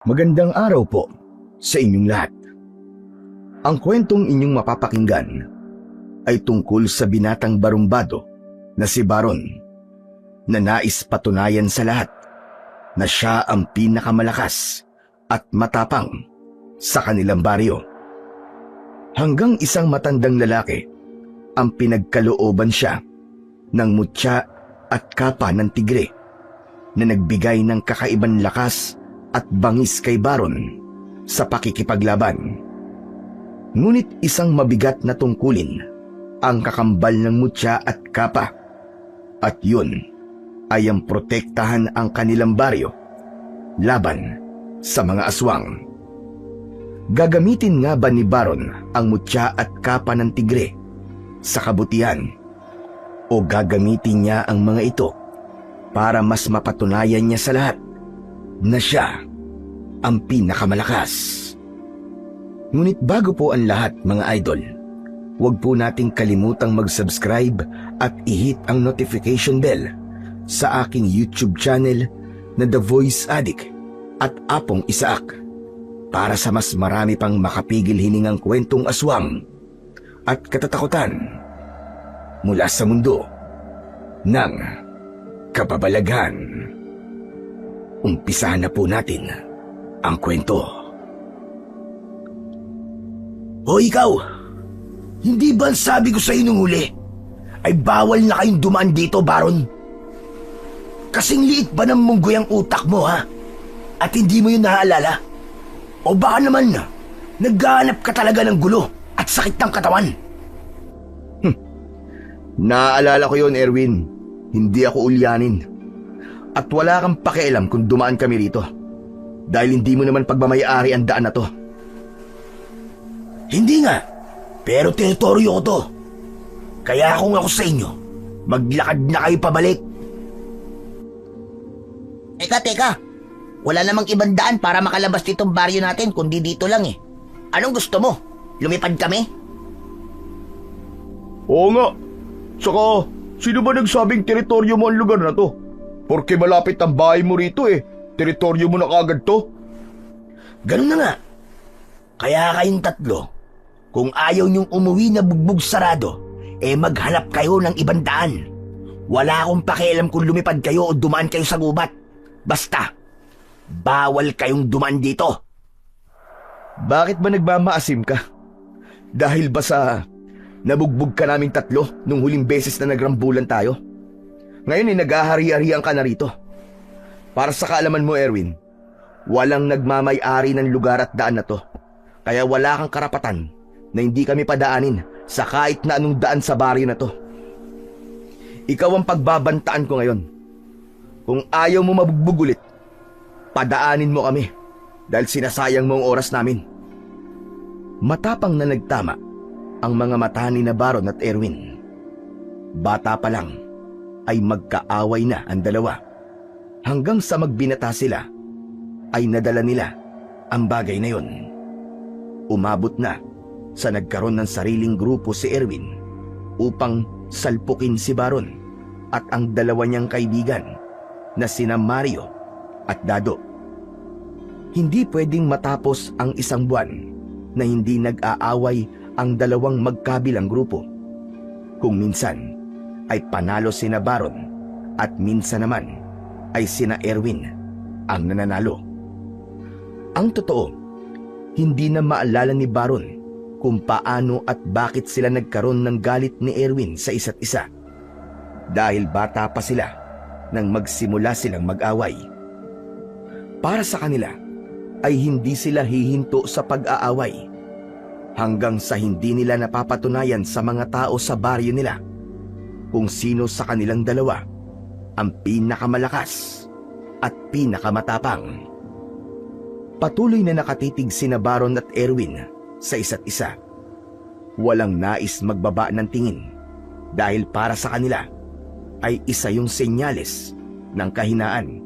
Magandang araw po sa inyong lahat. Ang kwentong inyong mapapakinggan ay tungkol sa binatang barumbado na si Baron na nais patunayan sa lahat na siya ang pinakamalakas at matapang sa kanilang baryo. Hanggang isang matandang lalaki ang pinagkalooban siya ng mutya at kapa ng tigre na nagbigay ng kakaibang lakas at bangis kay Baron sa pakikipaglaban. Ngunit isang mabigat na tungkulin ang kakambal ng mutya at kapa, at yun ay ang protektahan ang kanilang baryo laban sa mga aswang. Gagamitin nga ba ni Baron ang mutya at kapa ng tigre sa kabutihan, o gagamitin niya ang mga ito para mas mapatunayan niya sa lahat na siya ang pinakamalakas? Ngunit bago po ang lahat, mga idol, huwag po nating kalimutang mag-subscribe at i-hit ang notification bell sa aking YouTube channel na The Voice Addict at Apong Isaak para sa mas marami pang makapigil hiningang kwentong aswang at katatakutan mula sa mundo ng kababalaghan. Umpisahan na po natin ang kwento. O ikaw, hindi ba sabi ko sa inyo nung huli ay bawal na kayong dumaan dito, Baron? Kasing liit ba ng munggoy ang utak mo, ha? At hindi mo yun naaalala? O baka naman naghahanap ka talaga ng gulo at sakit ng katawan? Naaalala ko yun, Erwin. Hindi ako ulyanin. At wala kang pakialam kung dumaan kami rito, dahil hindi mo naman pagmamayari ang daan na to. Hindi nga, pero teritoryo ko to. Kaya kung ako sa inyo, maglakad na kayo pabalik. Teka. Wala namang ibang daan para makalabas ditong baryo natin kundi dito lang eh. Anong gusto mo? Lumipad kami? Oo nga. Saka, sino ba nagsabing teritoryo mo ang lugar na to? Porque malapit ang bahay mo rito eh. Teritoryo mo na kagad to. Ganun na nga. Kaya kayong tatlo, kung ayaw niyong umuwi na bugbog sarado, maghanap kayo ng ibang daan. Wala akong pakialam kung lumipad kayo o dumaan kayo sa gubat. Basta, bawal kayong dumaan dito. Bakit ba nagmamaasim ka? Dahil ba sa nabugbog ka naming tatlo nung huling beses na nagrambulan tayo? Ngayon ay naghahari-harian ka na rito. Para sa kaalaman mo, Erwin, walang nagmamay-ari ng lugar at daan na to. Kaya wala kang karapatan na hindi kami padaanin sa kahit na anong daan sa baryo na to. Ikaw ang pagbabantaan ko ngayon. Kung ayaw mo mabugbog ulit, padaanin mo kami dahil sinasayang mo ang oras namin. Matapang na nagtama ang mga mata ni na Baron at Erwin. Bata pa lang ay magkaaway na ang dalawa. Hanggang sa magbinata sila, ay nadala nila ang bagay na yon. Umabot na sa nagkaroon ng sariling grupo si Erwin upang salpukin si Baron at ang dalawa niyang kaibigan na sina Mario at Dado. Hindi pwedeng matapos ang isang buwan na hindi nag-aaway ang dalawang magkabilang grupo. Kung minsan ay panalo sina Baron at minsan naman ay sina Erwin ang nananalo. Ang totoo, hindi na maalala ni Baron kung paano at bakit sila nagkaroon ng galit ni Erwin sa isa't isa. Dahil bata pa sila nang magsimula silang mag-away. Para sa kanila ay hindi sila hihinto sa pag-aaway hanggang sa hindi nila napapatunayan sa mga tao sa baryo nila kung sino sa kanilang dalawa ang pinakamalakas at pinakamatapang. Patuloy na nakatitig sina Baron at Erwin sa isa't isa. Walang nais magbaba ng tingin dahil para sa kanila ay isa yung senyales ng kahinaan.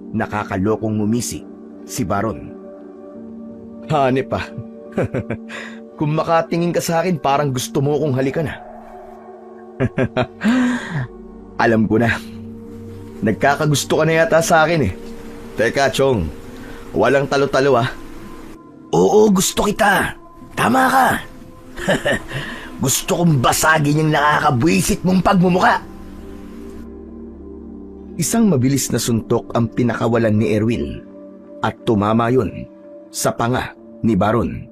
Nakakalokong ngumisi si Baron. Hanep pa. Kung makatingin ka sa akin, parang gusto mo kong halikan ha. Alam ko na. Nagkakagusto ka na yata sa akin eh. Teka, Chong. Walang talo-talo ah. Oo, gusto kita. Tama ka. Gusto kong basagin yung nakakabwisit mong pagmumuka. Isang mabilis na suntok ang pinakawalan ni Erwin at tumama yun sa panga ni Baron.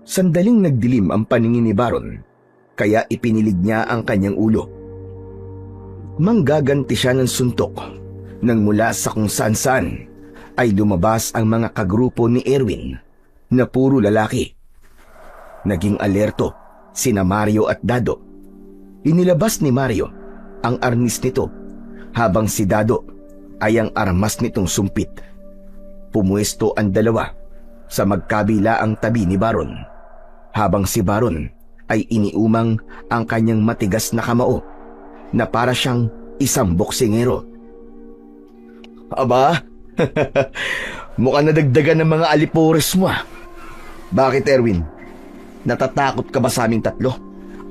Sandaling nagdilim ang paningin ni Baron kaya ipinilig niya ang kanyang ulo. Manggaganti siya ng suntok nang mula sa kung saan-saan ay lumabas ang mga kagrupo ni Erwin na puro lalaki. Naging alerto sina Mario at Dado. Inilabas ni Mario ang arnis nito habang si Dado ay ang armas nitong sumpit. Pumuesto ang dalawa sa magkabilaang tabi ni Baron habang si Baron ay iniumang ang kanyang matigas na kamao na para siyang isang boksingero. Aba, mukhang nadagdagan ng mga alipores mo ah. Bakit Erwin? Natatakot ka ba sa aming tatlo?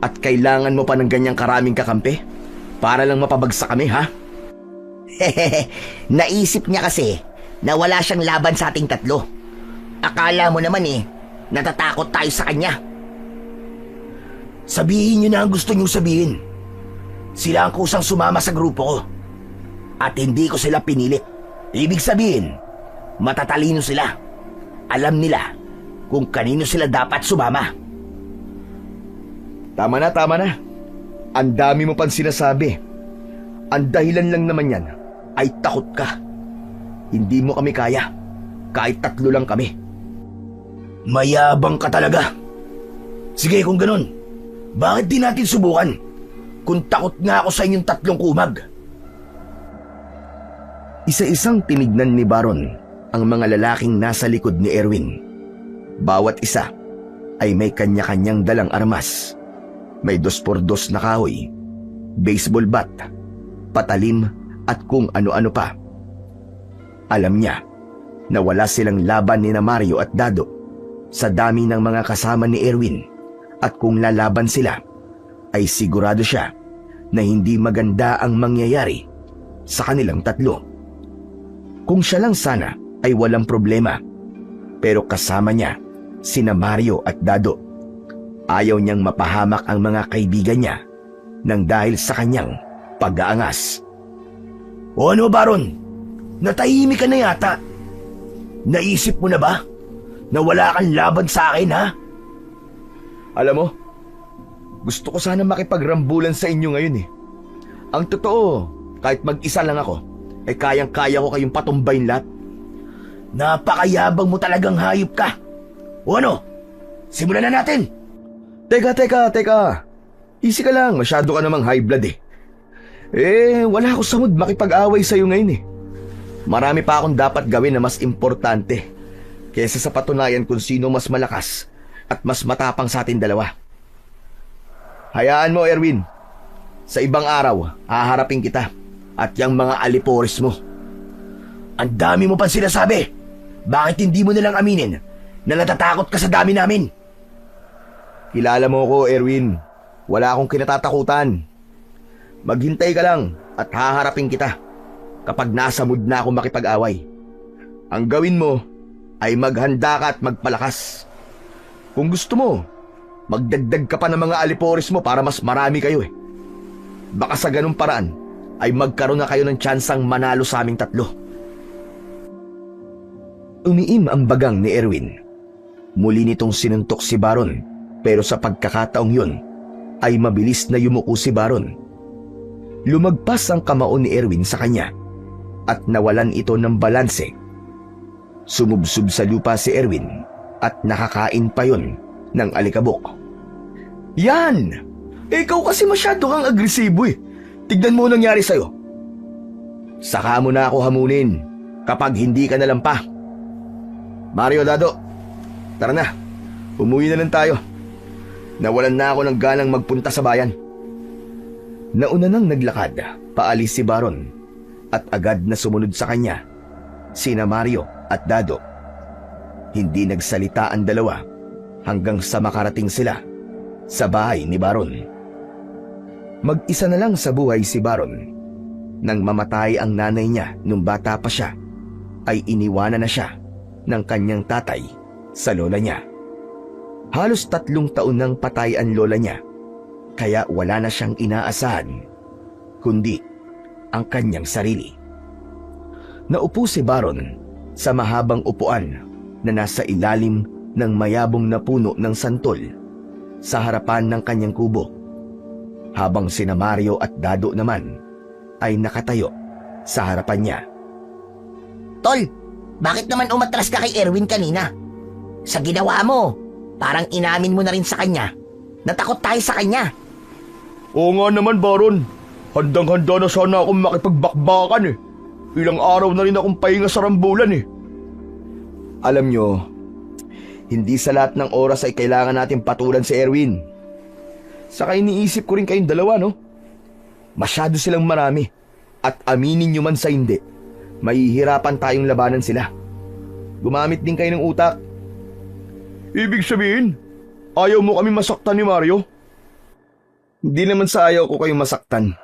At kailangan mo pa ng ganyang karaming kakampi? Para lang mapabagsak kami ha? Naisip niya kasi na wala siyang laban sa ating tatlo. Akala mo naman natatakot tayo sa kanya. Sabihin niyo na ang gusto niyong sabihin. Sila ang kusang sumama sa grupo ko. At hindi ko sila pinilit. Ibig sabihin, matatalino sila. Alam nila kung kanino sila dapat sumama. Tama na. Ang dami mo pang sinasabi. Ang dahilan lang naman yan ay takot ka. Hindi mo kami kaya. Kahit tatlo lang kami. Mayabang ka talaga. Sige kung ganun, bakit di natin subukan? Kung takot nga ako sa inyong tatlong kumag. Isa-isang tinignan ni Baron ang mga lalaking nasa likod ni Erwin. Bawat isa ay may kanya-kanyang dalang armas. May 2x2 na kahoy, baseball bat, patalim at kung ano-ano pa. Alam niya na wala silang laban ni na Mario at Dado sa dami ng mga kasama ni Erwin at kung lalaban sila ay sigurado siya na hindi maganda ang mangyayari sa kanilang tatlo. Kung siya lang sana ay walang problema, pero kasama niya sina Mario at Dado. Ayaw niyang mapahamak ang mga kaibigan niya nang dahil sa kanyang pag-aangas. O ano Baron? Natahimik ka na yata. Naisip mo na ba na wala kang laban sa akin ha? Alam mo, gusto ko sana makipagrambulan sa inyo ngayon eh. Ang totoo, kahit mag-isa lang ako, ay kayang-kaya ko kayong patumbayin lahat. Napakayabang mo talagang hayop ka. O ano? Simulan na natin. Teka. Easy ka lang, masyado ka namang high blood eh. Wala ako sa mood makipag-away sa'yo ngayon eh. Marami pa akong dapat gawin na mas importante kaysa sa patunayan kung sino mas malakas at mas matapang sa atin dalawa. Hayaan mo, Erwin. Sa ibang araw, haharapin kita at yung mga alipores mo. Ang dami mo pang sinasabi. Bakit hindi mo nalang aminin na natatakot ka sa dami namin? Kilala mo ko, Erwin. Wala akong kinatatakutan. Maghintay ka lang at haharapin kita kapag nasa mood na ako makipag-away. Ang gawin mo ay maghanda ka at magpalakas. Kung gusto mo, magdagdag ka pa ng mga alipores mo para mas marami kayo eh. Baka sa ganung paraan ay magkaroon na kayo ng tsansang manalo sa aming tatlo. Umiim ang bagang ni Erwin. Muli nitong sinuntok si Baron. Pero sa pagkakataong yun, ay mabilis na yumuko si Baron. Lumagpas ang kamao ni Erwin sa kanya at nawalan ito ng balanse. Sumubsob sa lupa si Erwin at nakakain pa yon ng alikabok. Yan! Ikaw kasi masyado kang agresibo eh. Tignan mo nangyari sa'yo. Saka mo na ako hamunin kapag hindi ka nalampa. Mario, Dado, tara na. Umuwi na lang tayo. Nawalan na ako ng ganang magpunta sa bayan. Nauna nang naglakad, paalis si Baron at agad na sumunod sa kanya sina Mario at Dado. Hindi nagsalita ang dalawa hanggang sa makarating sila sa bahay ni Baron. Mag-isa na lang sa buhay si Baron. Nang mamatay ang nanay niya nung bata pa siya, ay iniwanan na siya ng kanyang tatay sa lola niya. Halos 3 taon nang patay ang lola niya, kaya wala na siyang inaasahan, kundi ang kanyang sarili. Naupo si Baron sa mahabang upuan na nasa ilalim ng mayabong na puno ng santol sa harapan ng kanyang kubo, habang sina Mario at Dado naman ay nakatayo sa harapan niya. Tol, bakit naman umatras ka kay Erwin kanina? Sa ginawa mo, parang inamin mo na rin sa kanya. Natakot tayo sa kanya. Oo nga naman, Baron. Handang-handa na sana akong makipagbakbakan eh. Ilang araw na rin akong pahinga sa rambulan eh. Alam nyo, hindi sa lahat ng oras ay kailangan natin patulan si Erwin. Saka iniisip ko rin kayong dalawa, no? Masyado silang marami. At aminin nyo man sa hindi, mahihirapan tayong labanan sila. Gumamit din kayo ng utak. Ibig sabihin, ayaw mo kami masaktan ni Mario? Hindi naman sa ayaw ko kayong masaktan.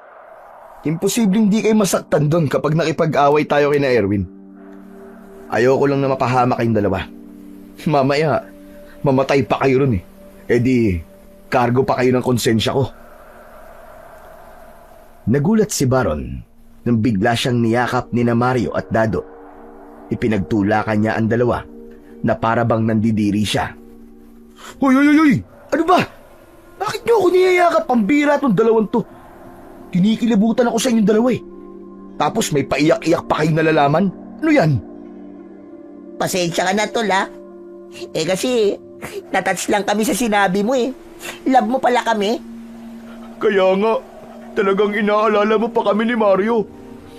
Imposibleng di kayo masaktan doon kapag nakipag-away tayo kina Erwin. Ayoko lang na mapahama kayong dalawa. Mamaya, mamatay pa kayo ron eh. E di, kargo pa kayo ng konsensya ko. Nagulat si Baron nang bigla siyang niyakap ni na Mario at Dado. Ipinagtulakan niya ang dalawa na para bang nandidiri siya. Hoy! Ano ba? Bakit niyo ako niyayakap? Pambira tong dalawang to. Kinikilabutan ako sa inyong dalawa eh. Tapos may paiyak-iyak pa kayong nalalaman? Ano yan? Pasensya ka na, Tol, ha? Eh kasi, natouch lang kami sa sinabi mo eh. Love mo pala kami. Kaya nga, talagang inaalala mo pa kami ni Mario.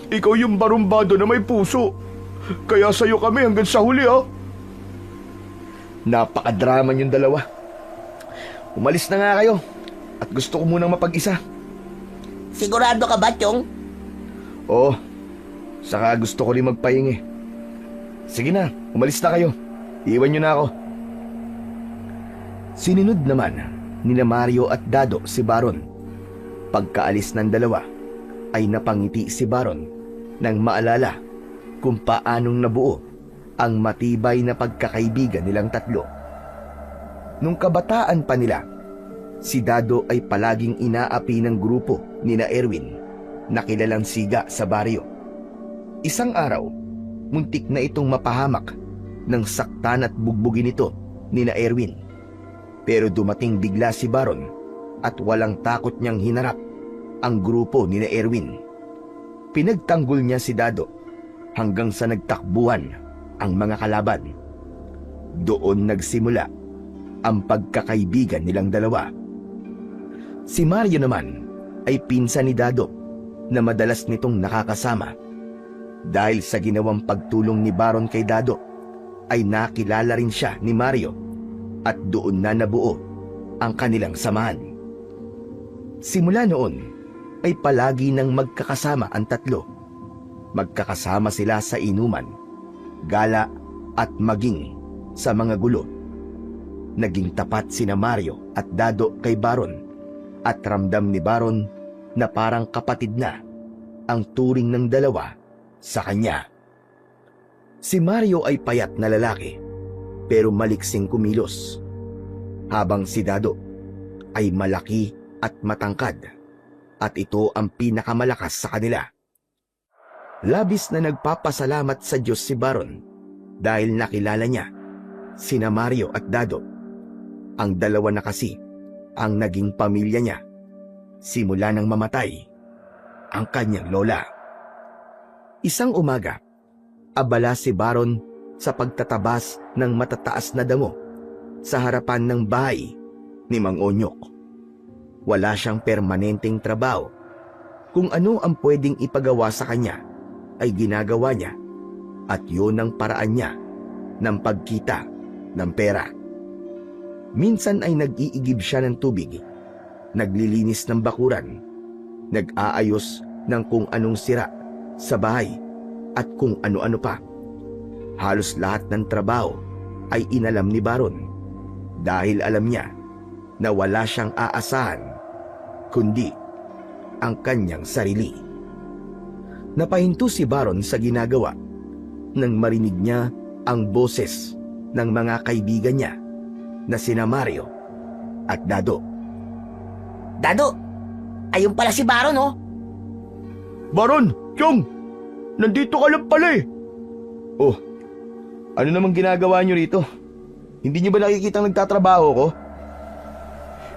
Ikaw yung barumbado na may puso. Kaya sa'yo kami hanggang sa huli, ha? Napakadrama yung dalawa. Umalis na nga kayo. At gusto ko munang mapag-isa. Sigurado ka ba, Chong? Oo. Saka gusto ko rin magpahingi. Sige na, umalis na kayo. Iwan nyo na ako. Sinunod naman ni Mario at Dado si Baron. Pagkaalis ng dalawa, ay napangiti si Baron nang maalala kung paanong nabuo ang matibay na pagkakaibigan nilang tatlo. Nung kabataan pa nila, si Dado ay palaging inaapi ng grupo ni na Erwin na kilalang siga sa baryo. Isang araw, muntik na itong mapahamak ng saktan at bugbugin ito ni na Erwin. Pero dumating bigla si Baron at walang takot niyang hinarap ang grupo ni na Erwin. Pinagtanggol niya si Dado hanggang sa nagtakbuhan ang mga kalaban. Doon nagsimula ang pagkakaibigan nilang dalawa. Si Mario naman ay pinsan ni Dado na madalas nitong nakakasama. Dahil sa ginawang pagtulong ni Baron kay Dado, ay nakilala rin siya ni Mario at doon na nabuo ang kanilang samahan. Simula noon ay palagi nang magkakasama ang tatlo. Magkakasama sila sa inuman, gala at maging sa mga gulo. Naging tapat sina Mario at Dado kay Baron at ramdam ni Baron na parang kapatid na ang turing ng dalawa sa kanya. Si Mario ay payat na lalaki pero maliksing kumilos, habang si Dado ay malaki at matangkad at ito ang pinakamalakas sa kanila. Labis na nagpapasalamat sa Diyos si Baron dahil nakilala niya sina Mario at Dado. Ang dalawa na kasi ang naging pamilya niya simula nang mamatay ang kanyang lola. Isang umaga, abala si Baron sa pagtatabas ng matataas na damo sa harapan ng bahay ni Mang Onyok. Wala siyang permanenteng trabaho. Kung ano ang pwedeng ipagawa sa kanya ay ginagawa niya at yun ang paraan niya ng pagkita ng pera. Minsan ay nag-iigib siya ng tubig, naglilinis ng bakuran, nag-aayos ng kung anong sira sa bahay at kung ano-ano pa. Halos lahat ng trabaho ay inalam ni Baron dahil alam niya na wala siyang aasahan kundi ang kanyang sarili. Napahinto si Baron sa ginagawa nang marinig niya ang boses ng mga kaibigan niya na sina Mario at Dado. Dado, ayun pala si Baron, oh. Baron! Chong! Nandito ka lang pala eh! Oh, ano namang ginagawa niyo rito? Hindi niyo ba nakikita nagtatrabaho ko?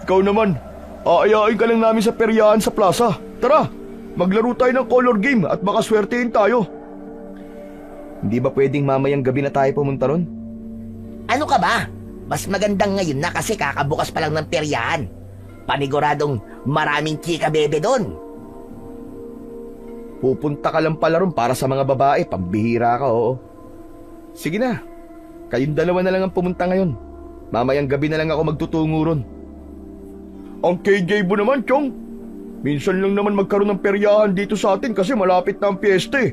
Ikaw naman, aayain ka lang namin sa peryahan sa plaza. Tara, maglaro tayo ng color game at baka swertein tayo. Hindi ba pwedeng mamayang gabi na tayo pumunta ron? Ano ka ba? Mas magandang ngayon na kasi kakabukas pa lang ng peryahan. Paniguradong maraming chika bebe doon. Pupunta ka lang pala ron para sa mga babae, pambihira ka, oo. Sige na, kayong dalawa na lang ang pumunta ngayon. Mamayang gabi na lang ako magtutungo ron. Ang KJ mo naman, Chong. Minsan lang naman magkaroon ng peryahan dito sa atin kasi malapit na ang piyesta eh.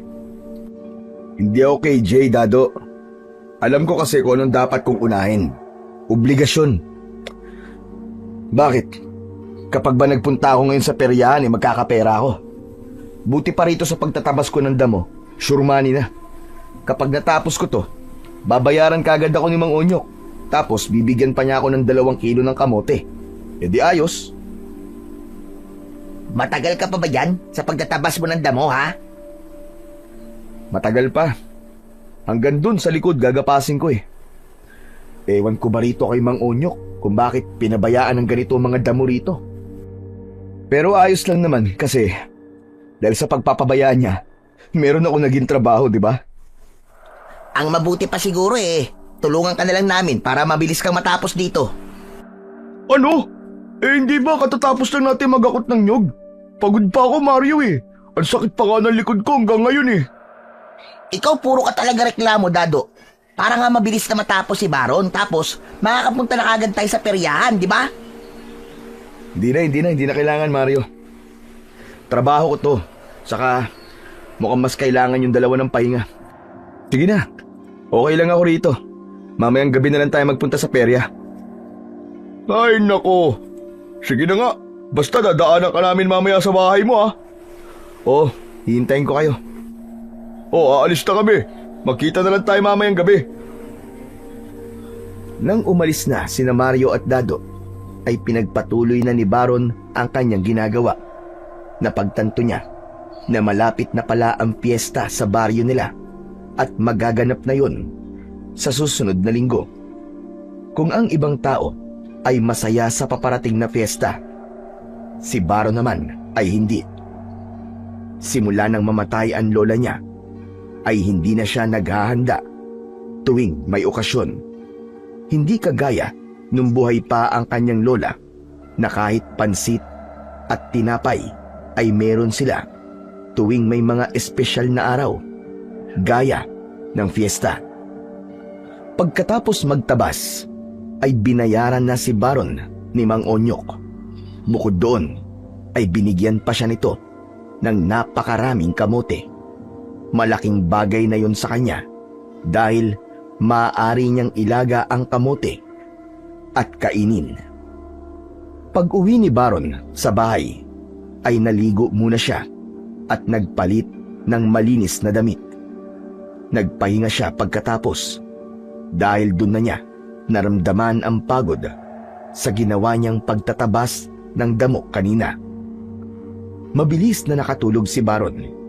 Hindi ako KJ, Dado. Alam ko kasi kung anong dapat kong unahin. Obligasyon. Bakit? Kapag ba nagpunta ako ngayon sa peryahan, magkakapera ako. Buti pa rito sa pagtatabas ko ng damo, sure money na. Kapag natapos ko to, babayaran kagad ako ni Mang Onyok. Tapos bibigyan pa niya ako ng 2 kilo ng kamote. E di ayos. Matagal ka pa ba yan sa pagtatabas mo ng damo, ha? Matagal pa. Hanggang dun sa likod gagapasin ko eh. Ewan ko ba rito kay Mang Onyok kung bakit pinabayaan ng ganito ang mga damo rito. Pero ayos lang naman kasi dahil sa pagpapabayaan niya, meron ako naging trabaho, di ba? Ang mabuti pa siguro tulungan ka na lang namin para mabilis kang matapos dito. Ano? Hindi ba katatapos lang natin magakot ng nyog? Pagod pa ako, Mario eh. Ang sakit pa nga ng likod ko hanggang ngayon eh. Ikaw puro ka talaga reklamo, Dado. Para nga mabilis na matapos si Baron, tapos makakapunta na kagad tayo sa peryahan, di ba? Hindi na kailangan, Mario. Trabaho ko to. Saka mukhang mas kailangan yung 2 ng pahinga. Sige na, okay lang ako rito. Mamayang gabi na lang tayo magpunta sa perya. Ay nako, sige na nga. Basta dadaanan ka namin mamaya sa bahay mo ha. Oo, hihintayin ko kayo. Aalis na kami. Magkita na lang tayo mamayang gabi. Nang umalis na sina Mario at Dado, ay pinagpatuloy na ni Baron ang kanyang ginagawa. Napagtanto niya na malapit na pala ang piyesta sa baryo nila at magaganap na yon sa susunod na linggo. Kung ang ibang tao ay masaya sa paparating na piyesta, si Baron naman ay hindi. Simula nang mamatay ang lola niya, ay hindi na siya naghahanda tuwing may okasyon. Hindi kagaya nung buhay pa ang kanyang lola na kahit pansit at tinapay ay meron sila tuwing may mga espesyal na araw, gaya ng fiesta. Pagkatapos magtabas, ay binayaran na si Baron ni Mang Onyok. Bukod doon, ay binigyan pa siya nito ng napakaraming kamote. Malaking bagay na yon sa kanya dahil maaari niyang ilaga ang kamote at kainin. Pag-uwi ni Baron sa bahay, ay naligo muna siya at nagpalit ng malinis na damit. Nagpahinga siya pagkatapos dahil doon na niya naramdaman ang pagod sa ginawa niyang pagtatabas ng damo kanina. Mabilis na nakatulog si Baron.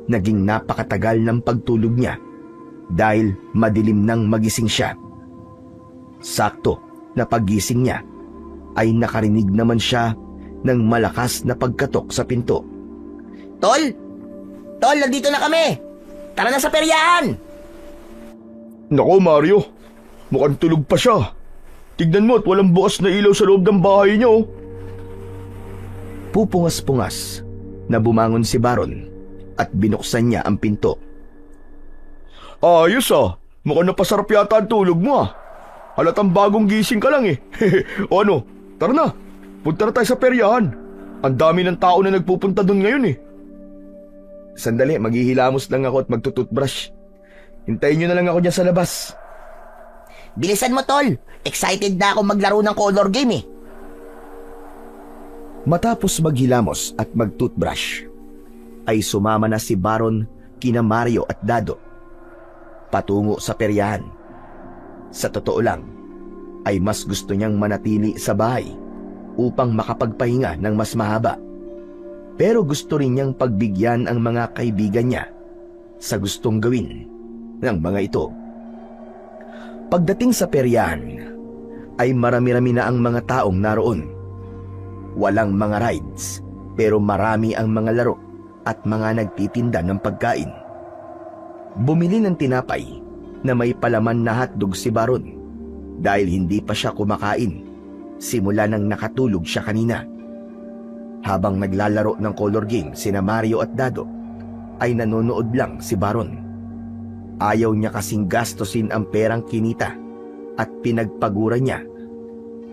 Naging napakatagal ng pagtulog niya dahil madilim nang magising siya. Sakto na paggising niya ay nakarinig naman siya ng malakas na pagkatok sa pinto. Tol! Tol, nandito na kami! Tara na sa peryahan! Nako Mario, mukhang tulog pa siya. Tignan mo at walang bukas na ilaw sa loob ng bahay niyo. Pupungas-pungas na bumangon si Baron at binuksan niya ang pinto. Ayos mukhang napasarap yata ang tulog mo Halatang bagong gising ka lang eh. O ano, tara na, punta na tayo sa peryahan. Ang dami ng tao na nagpupunta doon ngayon eh. Sandali, maghihilamos lang ako at magtututbrush. Hintayin nyo na lang ako dyan sa labas. Bilisan mo, Tol. Excited na ako maglaro ng color game eh. Matapos maghilamos at magtutbrush, ay sumama na si Baron kina Mario at Dado. patungo sa peryahan. Sa totoo lang, ay mas gusto niyang manatili sa bahay upang makapagpahinga ng mas mahaba. Pero gusto rin niyang pagbigyan ang mga kaibigan niya sa gustong gawin ng mga ito. Pagdating sa peryahan, ay marami-rami na ang mga taong naroon. Walang mga rides, pero marami ang mga laro at mga nagtitinda ng pagkain. Bumili ng tinapay na may palaman na hotdog si Baron dahil hindi pa siya kumakain simula nang nakatulog siya kanina. Habang naglalaro ng color game sina Mario at Dado, ay nanonood lang si Baron. Ayaw niya kasing gastusin ang perang kinita at pinagpagura niya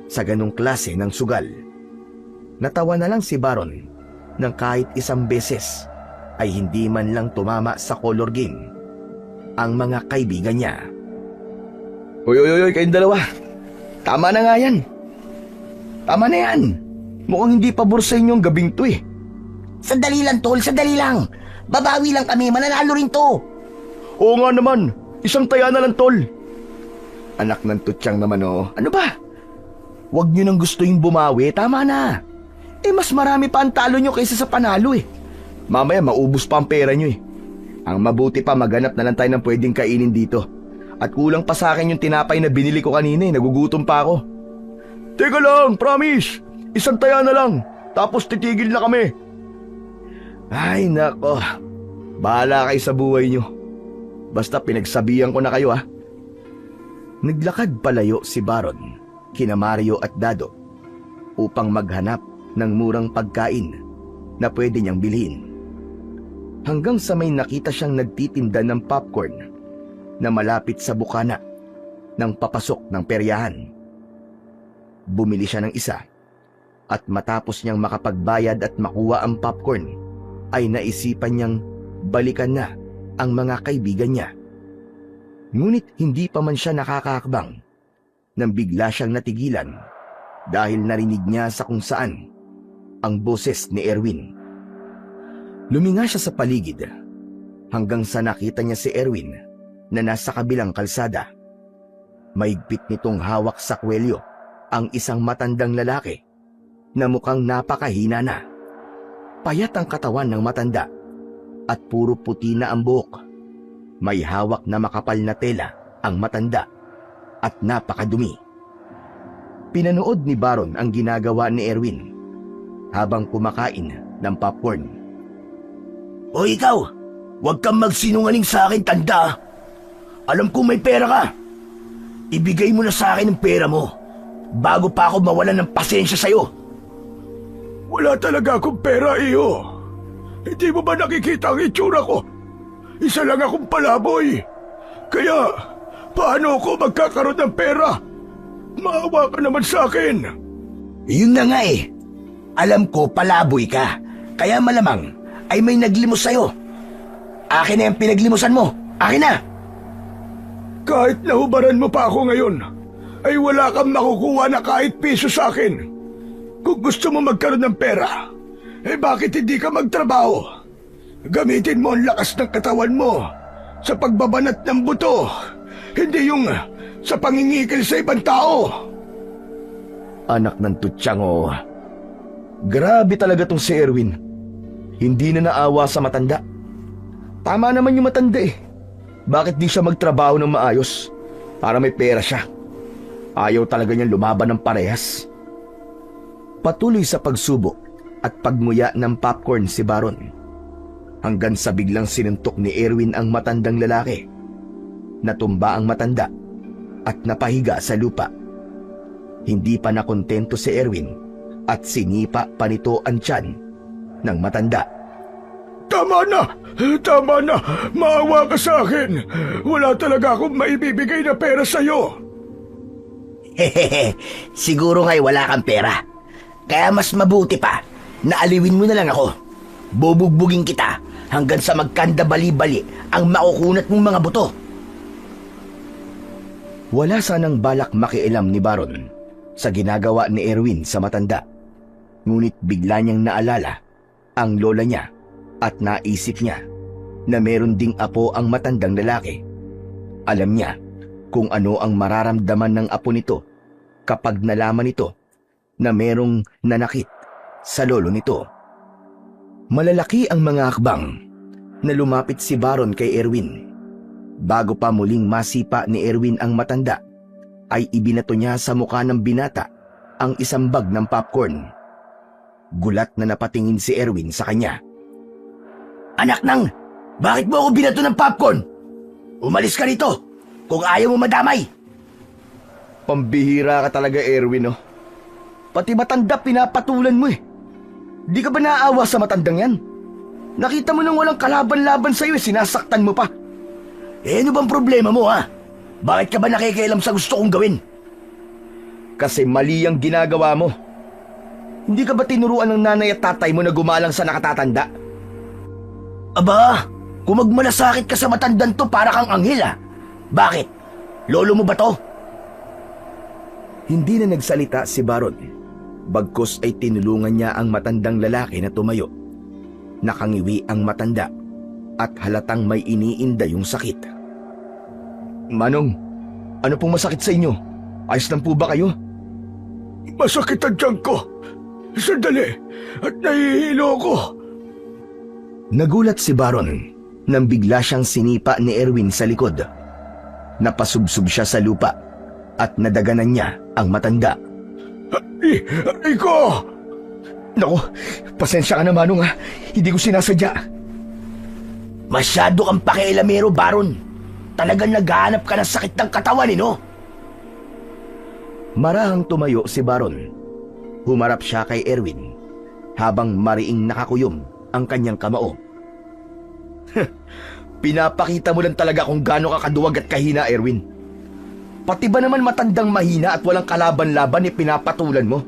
sa ganong klase ng sugal. Natawa na lang si Baron nang kahit isang beses ay hindi man lang tumama sa color game ang mga kaibigan niya. Uy, kayong dalawa. Tama na nga yan. Tama na yan. Mukhang hindi pabor sa inyong gabing to eh. Sandali lang, tol, sandali lang. Babawi lang kami, mananalo rin to. Oo nga naman. Isang taya na lang, tol. Anak ng tutyang naman oh. Ano ba? Huwag nyo nang gusto yung bumawi. Tama na. Mas marami pa ang talo nyo kaysa sa panalo eh. Mamaya maubos pa ang pera nyo eh. Ang mabuti pa maghanap na lang tayo ng pwedeng kainin dito. At kulang pa sa akin yung tinapay na binili ko kanina eh. Nagugutom pa ako. Teka lang, promise. Isang taya na lang. Tapos titigil na kami. Ay nako. Bahala kayo sa buhay nyo. Basta pinagsabihan ko na kayo ah. Naglakad palayo si Baron, kina Mario at Dado upang maghanap ng murang pagkain na pwede niyang bilhin. Hanggang sa may nakita siyang nagtitinda ng popcorn na malapit sa bukana ng papasok ng peryahan. Bumili siya ng isa at matapos niyang makapagbayad at makuha ang popcorn ay naisipan niyang balikan na ang mga kaibigan niya. Ngunit hindi pa man siya nakakakbang nang bigla siyang natigilan dahil narinig niya sa kung saan ang boses ni Erwin. Luminga siya sa paligid hanggang sa nakita niya si Erwin na nasa kabilang kalsada. Mahigpit nitong hawak sa kwelyo ang isang matandang lalaki na mukhang napakahina na. Payat ang katawan ng matanda at puro puti na ang buhok. May hawak na makapal na tela ang matanda at napakadumi. Pinanood ni Baron ang ginagawa ni Erwin habang kumakain ng popcorn. O ikaw, huwag kang magsinungaling sa akin, tanda. Alam kong may pera ka. Ibigay mo na sa akin ang pera mo bago pa ako mawalan ng pasensya sa'yo. Wala talaga akong pera, iyo. Hindi mo ba nakikita ang itsura ko? Isa lang akong palaboy. Kaya, paano ako magkakaroon ng pera? Maawa ka naman sa akin. Yun na nga eh. Alam ko palaboy ka. Kaya malamang ay may naglimos sa'yo. Akin na yung pinaglimusan mo. Akin na. Kahit nahubaran mo pa ako ngayon, ay wala kang makukuha na kahit piso sa akin. Kung gusto mo magkaroon ng pera, bakit hindi ka magtrabaho? Gamitin mo ang lakas ng katawan mo sa pagbabanat ng buto, hindi yung sa pangingikil sa ibang tao. Anak ng tutyang oh. Grabe talaga tong si Erwin. Hindi na naawa sa matanda. Tama naman yung matanda eh. Bakit di siya magtrabaho ng maayos para may pera siya? Ayaw talaga niyang lumaban ng parehas. Patuloy sa pagsubok at pagmuya ng popcorn si Baron hanggang sa biglang sinuntok ni Erwin ang matandang lalaki. Natumba ang matanda at napahiga sa lupa. Hindi pa nakontento si Erwin at sinipa pa nito ang tiyan ng matanda. Tama na! Tama na! Maawa ka sa akin! Wala talaga akong maibibigay na pera sa'yo! Hehehe, siguro nga'y wala kang pera. Kaya mas mabuti pa na aliwin mo na lang ako. Bubugbugin kita hanggang sa magkanda bali-bali ang makukunat mong mga buto. Wala sanang balak makialam ni Baron sa ginagawa ni Erwin sa matanda. Ngunit bigla niyang naalala ang lola niya at naisip niya na meron ding apo ang matandang lalaki. Alam niya kung ano ang mararamdaman ng apo nito kapag nalaman nito na merong nanakit sa lolo nito. Malalaki ang mga hakbang na lumapit si Baron kay Erwin. Bago pa muling masipa ni Erwin ang matanda, ay ibinato niya sa mukha ng binata ang isang bag ng popcorn. Gulat na napatingin si Erwin sa kanya. Anak nang, bakit mo ako binato ng popcorn? Umalis ka rito kung ayaw mo madamay. Pambihira ka talaga, Erwin, oh. Pati matanda pinapatulan mo eh. Di ka ba naaawa sa matandang yan? Nakita mo nang walang kalaban-laban sa'yo eh, sinasaktan mo pa. Eh ano bang problema mo ha? Bakit ka ba nakikialam sa gusto kong gawin? Kasi mali ang ginagawa mo. Hindi ka ba tinuruan ng nanay at tatay mo na gumalang sa nakatatanda? Aba, kung magmalasakit ka sa matandang to para kang anghel ha? Bakit? Lolo mo ba to? Hindi na nagsalita si Baron. Bagkus ay tinulungan niya ang matandang lalaki na tumayo. Nakangiwi ang matanda at halatang may iniinda yung sakit. Manong, ano pong masakit sa inyo? Ayos lang po ba kayo? Masakit ang tiyan ko. Sandali, at nahihilo ko. Nagulat si Baron nang bigla siyang sinipa ni Erwin sa likod. Napasubsob siya sa lupa at nadaganan niya ang matanda. Aray ko! Naku, pasensya ka na, Manong, ha. Hindi ko sinasadya. Masyado kang pakialamero, Baron. Talagang naghahanap ka ng sakit ng katawan, no? Marahang tumayo si Baron. Humarap siya kay Erwin habang mariing nakakuyom ang kanyang kamao. Pinapakita mo lang talaga kung gaano ka kaduwag at kahina, Erwin. Pati ba naman matandang mahina at walang kalaban-laban pinapatulan mo?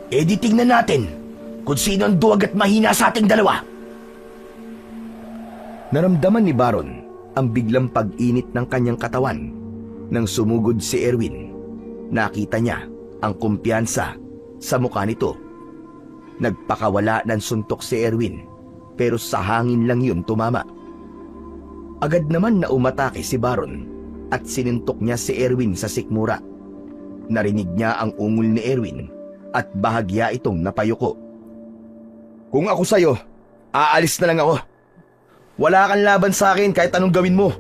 Eh di tingnan natin kung sino ang duwag at mahina sa ating dalawa. Naramdaman ni Baron ang biglang pag-init ng kanyang katawan nang sumugod si Erwin. Nakita niya ang kumpiyansa sa mukha nito. Nagpakawala ng suntok si Erwin, pero sa hangin lang yun tumama. Agad naman na umatake si Baron at sinintok niya si Erwin sa sikmura. Narinig niya ang ungol ni Erwin at bahagya itong napayuko. Kung ako sa'yo, aalis na lang ako. Wala kang laban sa akin kahit anong gawin mo.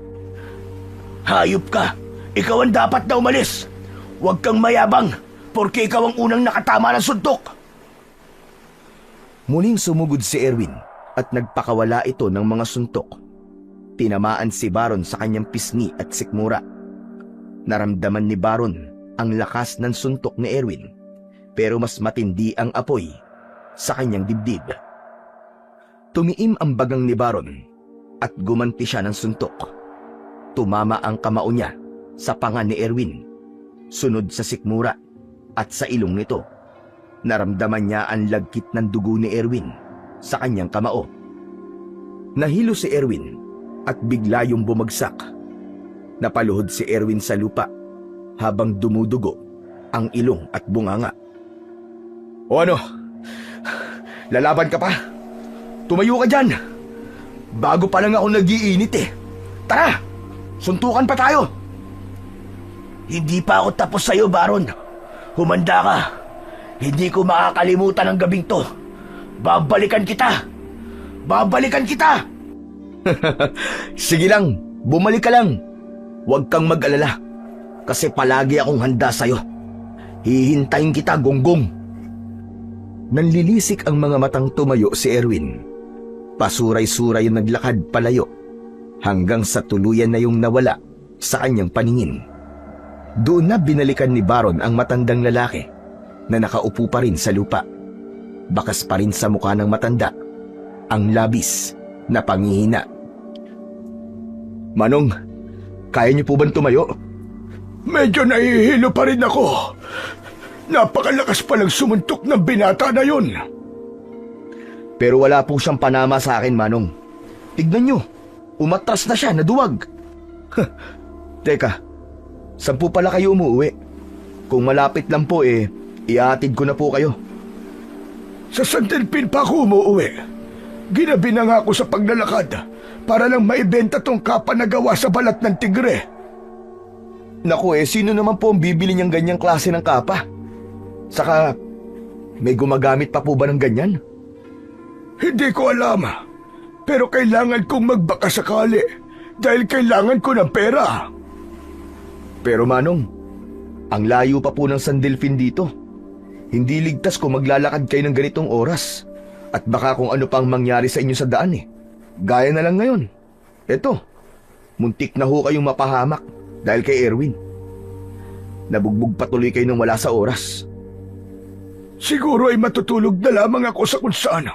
Hayop ka! Ikaw ang dapat na umalis! Huwag kang mayabang, porque ikaw ang unang nakatama ng suntok! Muling sumugod si Erwin at nagpakawala ito ng mga suntok. Tinamaan si Baron sa kanyang pisngi at sikmura. Naramdaman ni Baron ang lakas ng suntok ni Erwin, pero mas matindi ang apoy sa kanyang dibdib. Tumiim ang bagang ni Baron at gumanti siya ng suntok. Tumama ang kamao niya sa panga ni Erwin, sunod sa sikmura at sa ilong nito. Naramdaman niya ang lagkit ng dugo ni Erwin sa kanyang kamao. Nahilo si Erwin at bigla yung bumagsak. Napaluhod si Erwin sa lupa habang dumudugo ang ilong at bunganga. O ano? Lalaban ka pa? Tumayo ka dyan! Bago pa lang ako nag-iinit eh. Tara! Suntukan pa tayo! Hindi pa ako tapos sa'yo, Baron. Humanda ka. Hindi ko makakalimutan ang gabing to. Babalikan kita! Babalikan kita! Sige lang, bumalik ka lang. Huwag kang mag-alala, kasi palagi akong handa sa'yo. Hihintayin kita, gonggong. Nanlilisik ang mga matang tumayo si Erwin. Pasuray-suray yung naglakad palayo hanggang sa tuluyan na yung nawala sa kanyang paningin. Doon na binalikan ni Baron ang matandang lalaki na nakaupo pa rin sa lupa. Bakas pa rin sa mukha ng matanda ang labis na panghihina. Manong, kaya niyo po bang tumayo? Medyo nahihilo pa rin ako. Napakalakas palang sumuntok ng binata na yun. Pero wala po siyang panama sa akin, Manong. Tignan niyo, umatras na siya, naduwag. Teka, saan po pala kayo umuwi? Kung malapit lang po iatid ko na po kayo. Sa Santilpin pa ako umuwi. Ginabi na nga ako sa paglalakad para lang maibenta tong kapa na gawa sa balat ng tigre. Naku sino naman po ang bibili niyang ganyang klase ng kapa? Saka, may gumagamit pa po ba ng ganyan? Hindi ko alam. Pero kailangan kong magbaka sakali dahil kailangan ko ng pera. Pero Manong, ang layo pa po ng San Delfin dito. Hindi ligtas kung maglalakad kayo ng ganitong oras. At baka kung ano pang mangyari sa inyo sa daan Gaya na lang ngayon. Eto, muntik na ho kayong mapahamak dahil kay Erwin. Nabugbog patuloy kayo nang wala sa oras. Siguro ay matutulog na lamang ako sa kung saan.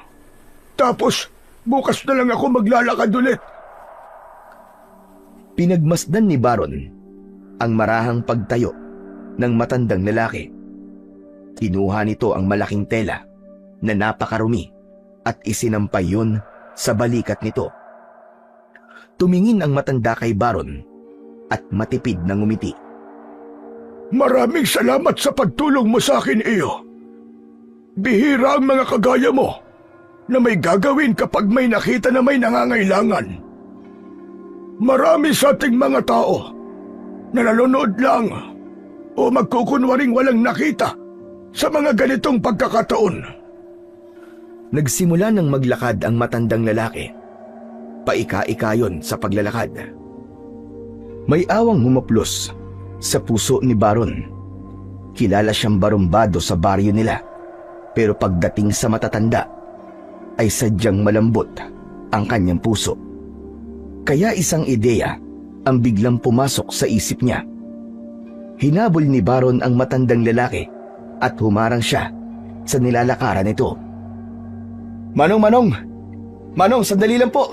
Tapos, bukas na lang ako maglalakad ulit. Pinagmasdan ni Baron ang marahang pagtayo ng matandang lalaki. Kinuha nito ang malaking tela na napakarumi at isinampay yun sa balikat nito. Tumingin ang matanda kay Baron at matipid na ngumiti. Maraming salamat sa pagtulong mo sa akin, iyo. Bihira ang mga kagaya mo na may gagawin kapag may nakita na may nangangailangan. Marami sa ating mga tao na nanonood lang o magkukunwaring walang nakita sa mga ganitong pagkakataon. Nagsimula ng maglakad ang matandang lalaki. Paika-ika yon sa paglalakad. May awang humaplos sa puso ni Baron. Kilala siyang barumbado sa baryo nila. Pero pagdating sa matatanda, ay sadyang malambot ang kanyang puso. Kaya isang ideya ang biglang pumasok sa isip niya. Hinabol ni Baron ang matandang lalaki at humarang siya sa nilalakaran nito. Manong! Manong, sandali lang po!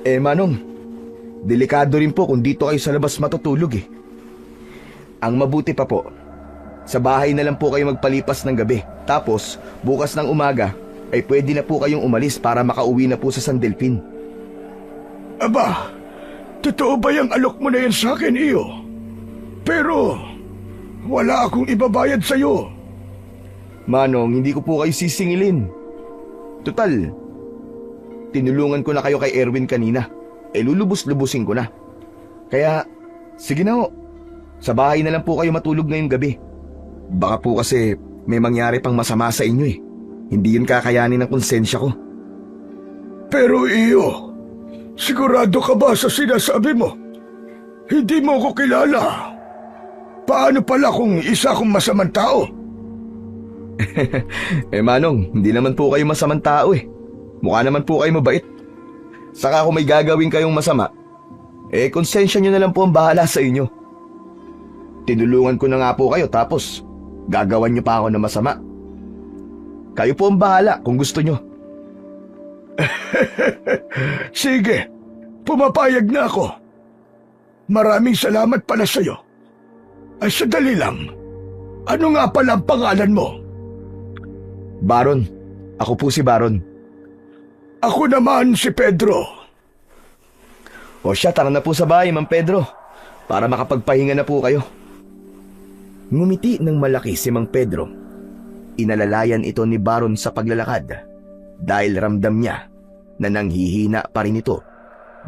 Manong, delikado rin po kung dito kayo sa labas matutulog Ang mabuti pa po, sa bahay na lang po kayo magpalipas ng gabi. Tapos, bukas ng umaga, ay pwede na po kayong umalis para makauwi na po sa San Delfin. Aba, totoo ba yung alok mo na yan sa akin, iyo? Pero, wala akong ibabayad sa'yo. Manong, hindi ko po kayo sisingilin. Tutal, tinulungan ko na kayo kay Erwin kanina. Lulubos-lubusin ko na. Kaya, sige na ho. Sa bahay na lang po kayo matulog ngayong gabi. Baka po kasi may mangyari pang masama sa inyo Hindi yun kakayanin ng konsensya ko. Pero iyo, sigurado ka ba sa sinasabi mo? Hindi mo ko kilala. Paano pala kung isa akong masamang tao? Manong, hindi naman po kayo masamang tao Mukha naman po kayo mabait. Saka kung may gagawin kayong masama, konsensya nyo na lang po ang bahala sa inyo. Tinulungan ko na nga po kayo tapos gagawan nyo pa ako ng masama. Kayo po ang bahala kung gusto nyo. Sige, pumapayag na ako. Maraming salamat pala sa'yo. Ay, sadali lang. Ano nga pala ang pangalan mo? Baron. Ako po si Baron. Ako naman si Pedro. O siya, tara na po sa bahay, Mang Pedro. Para makapagpahinga na po kayo. Ngumiti ng malaki si Mang Pedro. Inalalayan ito ni Baron sa paglalakad dahil ramdam niya na nanghihina pa rin ito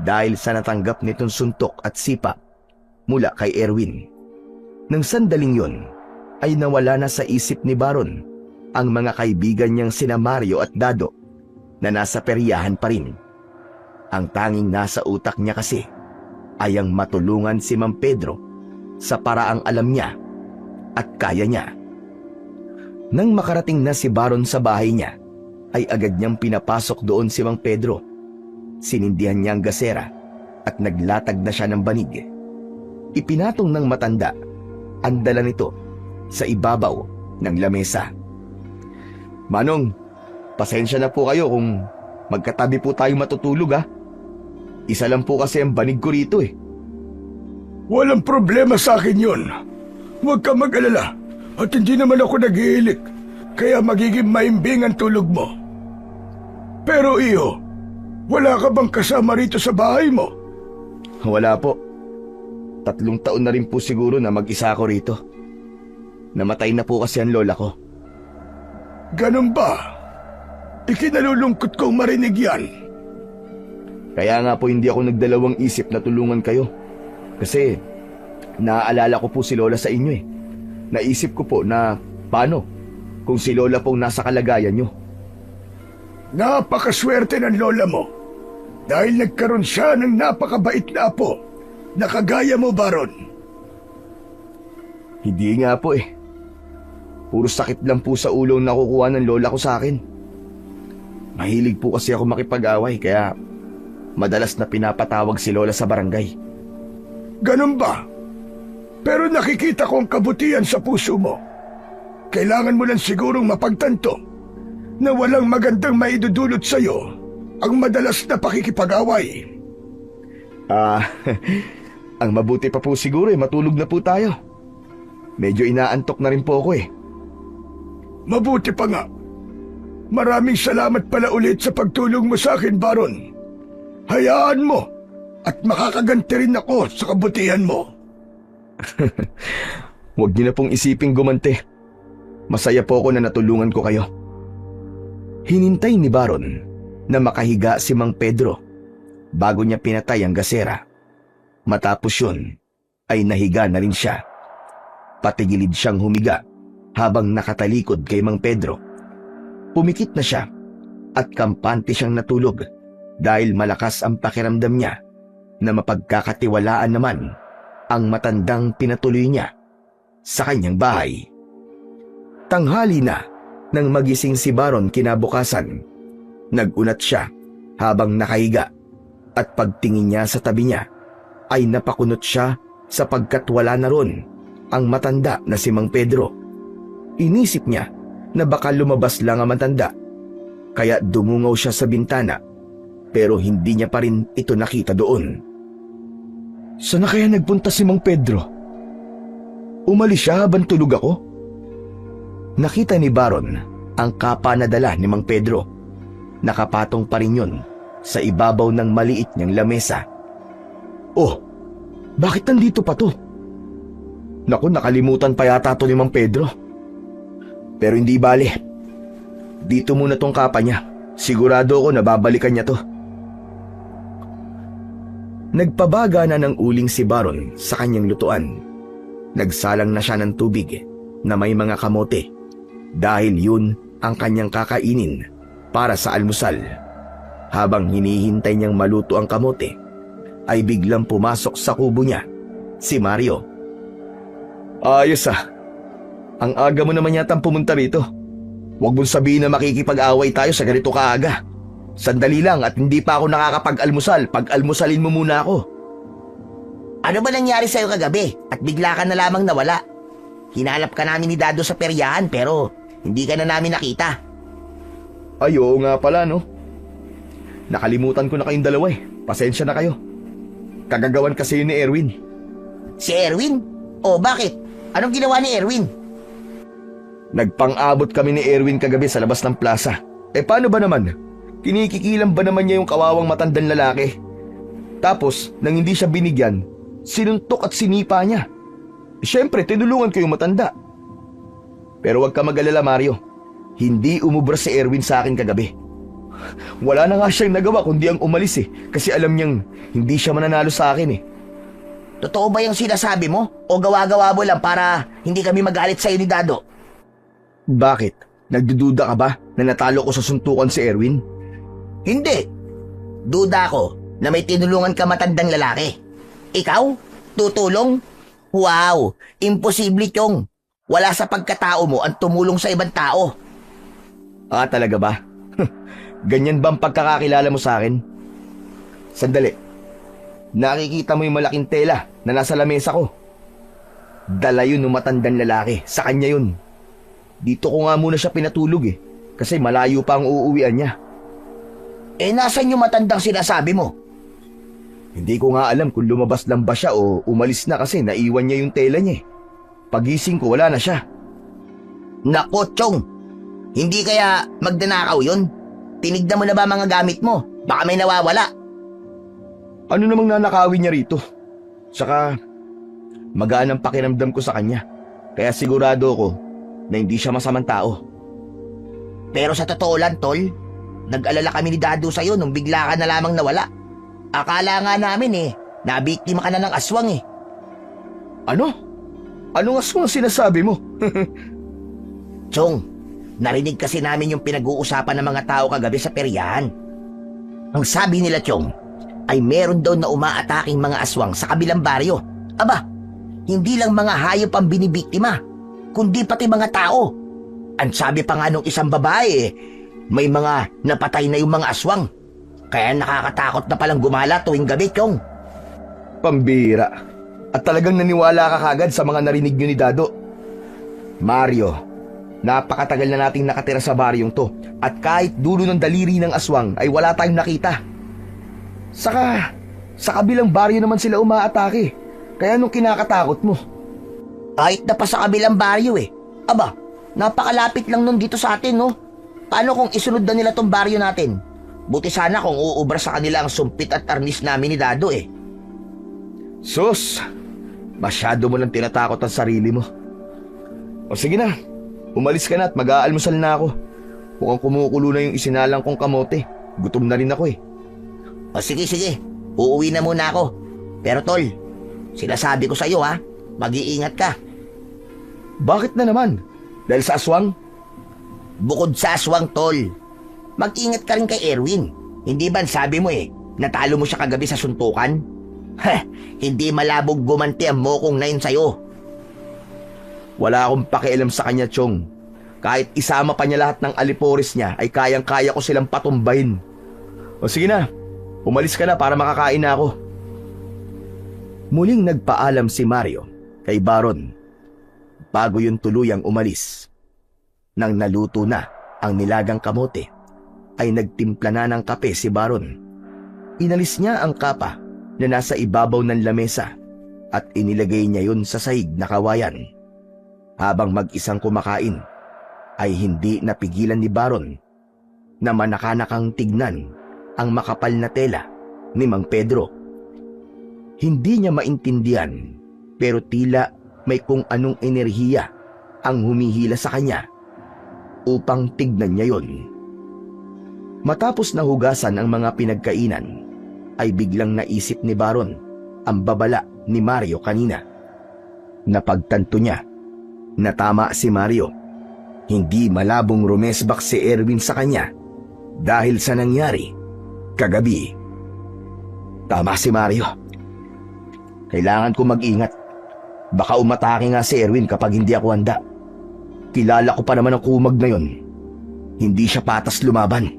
dahil sa natanggap nitong suntok at sipa mula kay Erwin. Nang sandaling yon ay nawala na sa isip ni Baron ang mga kaibigan niyang sina Mario at Dado na nasa peryahan pa rin. Ang tanging nasa utak niya kasi ay ang matulungan si Mang Pedro sa paraang alam niya at kaya niya. Nang makarating na si Baron sa bahay niya, ay agad niyang pinapasok doon si Mang Pedro. Sinindihan niya ang gasera at naglatag na siya ng banig. Ipinatong ng matanda ang dala nito sa ibabaw ng lamesa. Manong, pasensya na po kayo kung magkatabi po tayo matutulog Isa lang po kasi ang banig ko rito Walang problema sa akin yun. Huwag ka mag-alala. At hindi naman ako nag-iilik, kaya magiging maimbing ang tulog mo. Pero iyo, wala ka bang kasama rito sa bahay mo? Wala po. 3 taon na rin po siguro na mag-isa ako rito. Namatay na po kasi ang lola ko. Ganun ba? Ikinalulungkot kong marinig yan. Kaya nga po hindi ako nagdalawang isip na tulungan kayo. Kasi Naaalala ko po si Lola sa inyo eh. Naisip ko po na paano kung si Lola pong nasa kalagayan nyo. Napakaswerte ng lola mo. Dahil nagkaroon siya ng napakabait na apo na kagaya mo, Baron. Hindi nga po eh. Puro sakit lang po sa ulo ang nakukuha ng lola ko sa akin. Mahilig po kasi ako makipag-away kaya madalas na pinapatawag si Lola sa barangay. Ganun ba? Pero nakikita ko ang kabutihan sa puso mo. Kailangan mo lang sigurong mapagtanto na walang magandang maidudulot sa'yo ang madalas na pakikipag-away. Ang mabuti pa po siguro eh, matulog na po tayo. Medyo inaantok na rin po ako eh. Mabuti pa nga. Maraming salamat pala ulit sa pagtulong mo sa akin, Baron. Hayaan mo at makakaganti rin ako sa kabutihan mo. Huwag niyo na pong isiping gumante. Masaya po ako na natulungan ko kayo. Hinintay ni Baron na makahiga si Mang Pedro bago niya pinatay ang gasera. Matapos yun ay nahiga na rin siya. Patigilid siyang humiga habang nakatalikod kay Mang Pedro. Pumikit na siya at kampante siyang natulog dahil malakas ang pakiramdam niya na mapagkakatiwalaan naman ang matandang pinatuloy niya sa kanyang bahay. Tanghali na nang magising si Baron kinabukasan. Nagunat siya habang nakahiga at pagtingin niya sa tabi niya ay napakunot siya sapagkat wala na ron ang matanda na si Mang Pedro. Inisip niya na baka lumabas lang ang matanda kaya dumungaw siya sa bintana pero hindi niya pa rin ito nakita doon. Saan na kaya nagpunta si Mang Pedro? Umalis siya habang tulog ako? Nakita ni Baron ang kapa na dala ni Mang Pedro. Nakapatong pa rin yun sa ibabaw ng maliit niyang lamesa. Oh, bakit nandito pa to? Naku, nakalimutan pa yata to ni Mang Pedro. Pero hindi bale. Dito muna tong kapa niya. Sigurado ako na babalikan niya to. Nagpabaga na ng uling si Baron sa kanyang lutuan. Nagsalang na siya ng tubig na may mga kamote dahil yun ang kanyang kakainin para sa almusal. Habang hinihintay niyang maluto ang kamote, ay biglang pumasok sa kubo niya si Mario. Ayos ah. Ang aga mo naman yatang pumunta rito. Huwag mong sabihin na makikipag-away tayo sa ganito kaaga. Sandali lang at hindi pa ako nakakapag-almusal. Pag-almusalin mo muna ako. Ano ba nangyari sa'yo kagabi at bigla ka na lamang nawala? Hinalap ka namin ni Dado sa peryahan pero hindi ka na namin nakita. Ay, oo nga pala no. Nakalimutan ko na kayong dalawa eh. Pasensya na kayo. Kagagawan kasi yun ni Erwin. Si Erwin? O bakit? Anong ginawa ni Erwin? Nagpang-abot kami ni Erwin kagabi sa labas ng plaza. Paano ba naman? Kinikikilam ba naman niya yung kawawang matandang lalaki? Tapos, nang hindi siya binigyan, sinuntok at sinipa niya. Siyempre, tinulungan ko yung matanda. Pero wag ka mag-alala, Mario. Hindi umubra si Erwin sa akin kagabi. Wala na nga siyang nagawa kundi ang umalis kasi alam niyang hindi siya mananalo sa akin Totoo ba yung sinasabi mo? O gawa-gawa mo lang para hindi kami magalit sa'yo ni Dado? Bakit? Nagdududa ka ba na natalo ko sa suntukan si Erwin? Hindi. Duda ko na may tinulungan ka matandang lalaki. Ikaw? Tutulong? Wow! Imposible Chong. Wala sa pagkatao mo ang tumulong sa ibang tao. Ah, talaga ba? Ganyan ba ang pagkakakilala mo sa akin? Sandali. Nakikita mo yung malaking tela na nasa lamesa ko? Dala yun ng matandang lalaki. Sa kanya yun. Dito ko nga muna siya pinatulog kasi malayo pa ang uuwian niya. Nasan yung matandang sinasabi mo? Hindi ko nga alam kung lumabas lang ba siya o umalis na kasi naiwan niya yung tela niya Pagising ko wala na siya. Nako, Chong. Hindi kaya magdanakaw yun? Tinignan mo na ba mga gamit mo? Baka may nawawala. Ano namang nanakawin niya rito? Saka, magaan ang pakiramdam ko sa kanya. Kaya sigurado ko na hindi siya masamang tao. Pero sa totoo lang, Tol, nag-alala kami ni Dado sa'yo nung bigla ka na lamang nawala. Akala nga namin nabiktima ka na ng aswang Ano? Anong aswang sinasabi mo? Chong, narinig kasi namin yung pinag-uusapan ng mga tao kagabi sa peryahan. Ang sabi nila, Chong, ay meron daw na umaataking mga aswang sa kabilang baryo. Aba, hindi lang mga hayop ang binibiktima, kundi pati mga tao. Ang sabi pa nga nung isang babae, may mga napatay na yung mga aswang. Kaya nakakatakot na palang gumala tuwing gabi, Chong. Pambira. At talagang naniwala ka kagad sa mga narinig nyo ni Dado. Mario, napakatagal na nating nakatira sa baryong to at kahit dulo ng daliri ng aswang ay wala tayong nakita. Saka, sa kabilang baryo naman sila umaatake. Kaya nung kinakatakot mo. Kahit na pa sa kabilang baryo eh. Aba, napakalapit lang nun dito sa atin, no? Paano kung isunod na nila tong baryo natin? Buti sana kung uubra sa kanila ang sumpit at arnis namin ni Dado eh. Sus, masyado mo lang tinatakot ang sarili mo. O sige na, umalis ka na at mag-aalmusal na ako. Mukhang kumukulo na yung isinalang kong kamote. Gutom na rin ako eh. O sige, uuwi na muna ako. Pero tol, sinasabi ko sa iyo ha, mag-iingat ka. Bakit na naman? Dahil sa aswang? Bukod sa aswang, tol, mag-ingat ka rin kay Erwin. Hindi ba sabi mo eh, natalo mo siya kagabi sa suntukan? Hindi malabog gumanti ang mokong na yun sa'yo. Wala akong pakialam sa kanya, Chong. Kahit isama pa niya lahat ng alipores niya, ay kayang-kaya ko silang patumbahin. O sige na, umalis ka na para makakain na ako. Muling nagpaalam si Mario kay Baron bago yung tuluyang umalis. Nang naluto na ang nilagang kamote, ay nagtimpla na ng kape si Baron. Inalis niya ang kapa na nasa ibabaw ng lamesa at inilagay niya yun sa sahig na kawayan. Habang mag-isang kumakain, ay hindi napigilan ni Baron na manakanakang tignan ang makapal na tela ni Mang Pedro. Hindi niya maintindihan, pero tila may kung anong enerhiya ang humihila sa kanya upang tignan niya yon. Matapos na hugasan ang mga pinagkainan, ay biglang naisip ni Baron ang babala ni Mario kanina. Napagtanto niya na tama si Mario. Hindi malabong rumesbak si Erwin sa kanya dahil sa nangyari kagabi. Tama si Mario. Kailangan ko mag-ingat. Baka umatake nga si Erwin kapag hindi ako handa. Kilala ko pa naman ang kumag na yon. Hindi siya patas lumaban.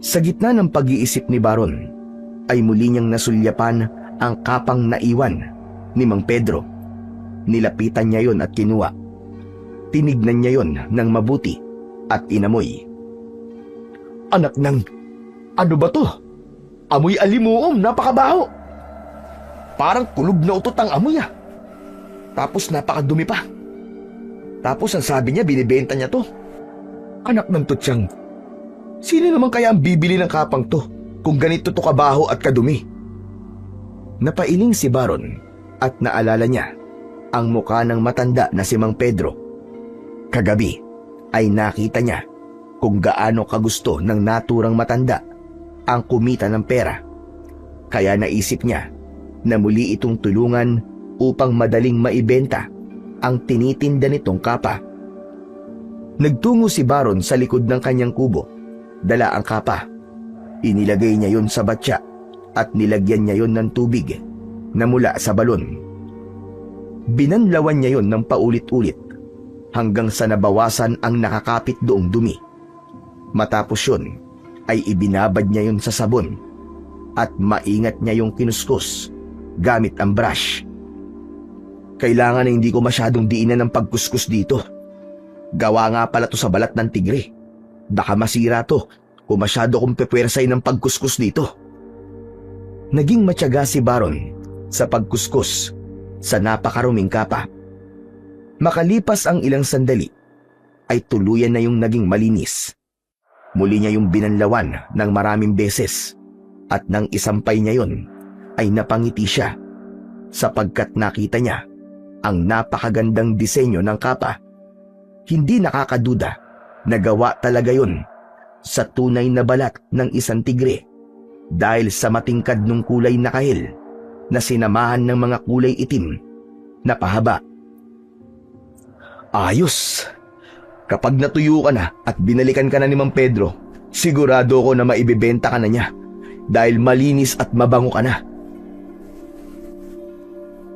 Sa gitna ng pag-iisip ni Baron, ay muli niyang nasulyapan ang kapang naiwan ni Mang Pedro. Nilapitan niya yon at kinuha. Tinignan niya yon ng mabuti at inamoy. Anak ng... Ano ba to? Amoy alimuom, napakabaho. Parang kulog na utot ang amoy ah. Tapos napakadumi pa. Tapos ang sabi niya binibenta niya to. Anak ng tutsang. Sino naman kaya ang bibili ng kapang to kung ganito to kabaho at kadumi? Napailing si Baron at naalala niya ang mukha ng matanda na si Mang Pedro. Kagabi ay nakita niya kung gaano kagusto ng naturang matanda ang kumita ng pera. Kaya naisip niya na muli itong tulungan upang madaling maibenta ang tinitinda nitong kapa. Nagtungo si Baron sa likod ng kanyang kubo. Dala ang kapa. Inilagay niya yon sa batya at nilagyan niya yon ng tubig na mula sa balon. Binanlawan niya yon ng paulit-ulit hanggang sa nabawasan ang nakakapit doong dumi. Matapos yun ay ibinabad niya yon sa sabon at maingat niya yung kinuskus gamit ang brush. Kailangan na hindi ko masyadong diinan ng pagkuskus dito. Gawa nga pala to sa balat ng tigre. Baka masira to kung masyado kong pepwersay ng pagkuskus dito. Naging matyaga si Baron sa pagkuskus sa napakaruming kapa. Makalipas ang ilang sandali, ay tuluyan na yung naging malinis. Muli niya yung binanlawan ng maraming beses at nang isampay niya yon ay napangiti siya sapagkat nakita niya ang napakagandang disenyo ng kapa. Hindi nakakaduda na gawa talaga yon sa tunay na balat ng isang tigre dahil sa matingkad nung kulay na kahil na sinamahan ng mga kulay itim na pahaba. Ayos! Kapag natuyo ka na at binalikan ka na ni Mang Pedro, sigurado ko na maibibenta ka na niya dahil malinis at mabango ka na.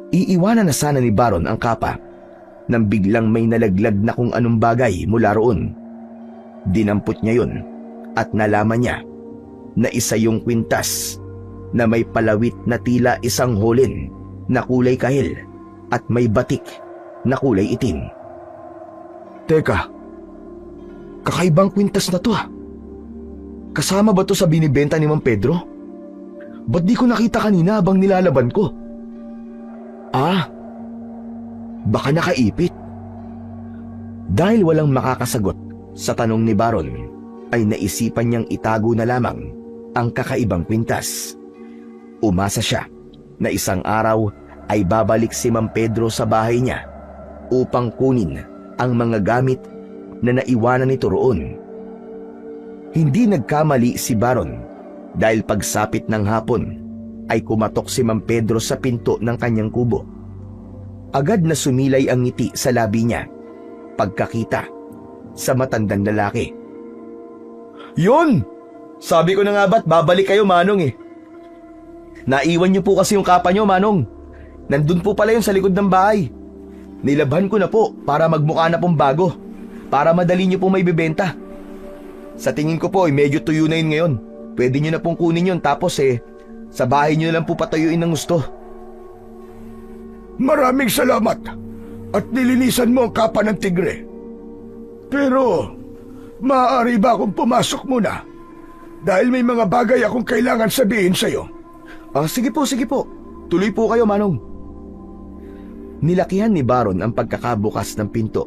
Iiwanan na sana ni Baron ang kapa nang biglang may nalaglag na kung anong bagay mula roon. Dinampot niya yun at nalaman niya na isa yung kwintas na may palawit na tila isang hulin na kulay kahil at may batik na kulay itim. Teka, kakaibang kwintas na to ah. Kasama ba to sa binibenta ni Mang Pedro? Ba't di ko nakita kanina habang nilalaban ko? Ah, baka nakaipit. Dahil walang makakasagot sa tanong ni Baron, ay naisipan niyang itago na lamang ang kakaibang kwintas. Umasa siya na isang araw ay babalik si Mang Pedro sa bahay niya upang kunin ang mga gamit na naiwanan nito roon. Hindi nagkamali si Baron dahil pagsapit ng hapon ay kumatok si Mang Pedro sa pinto ng kanyang kubo. Agad na sumilay ang ngiti sa labi niya pagkakita sa matandang lalaki. Yun! Sabi ko na nga ba't babalik kayo, Manong eh. Naiwan niyo po kasi yung kapa niyo, Manong. Nandun po pala yun sa likod ng bahay. Nilabhan ko na po para magmukha na pong bago, para madali niyo po may bibenta. Sa tingin ko po medyo tuyo na yun ngayon. Pwede niyo na pong kunin yun tapos sa bahay niyo lang po patayuin ng gusto. Maraming salamat at nilinisan mo ang kapa ng tigre. Pero, maaari ba akong pumasok muna? Dahil may mga bagay akong kailangan sabihin sa'yo. Sige po, sige po. Tuloy po kayo, Manong. Nilakihan ni Baron ang pagkakabukas ng pinto.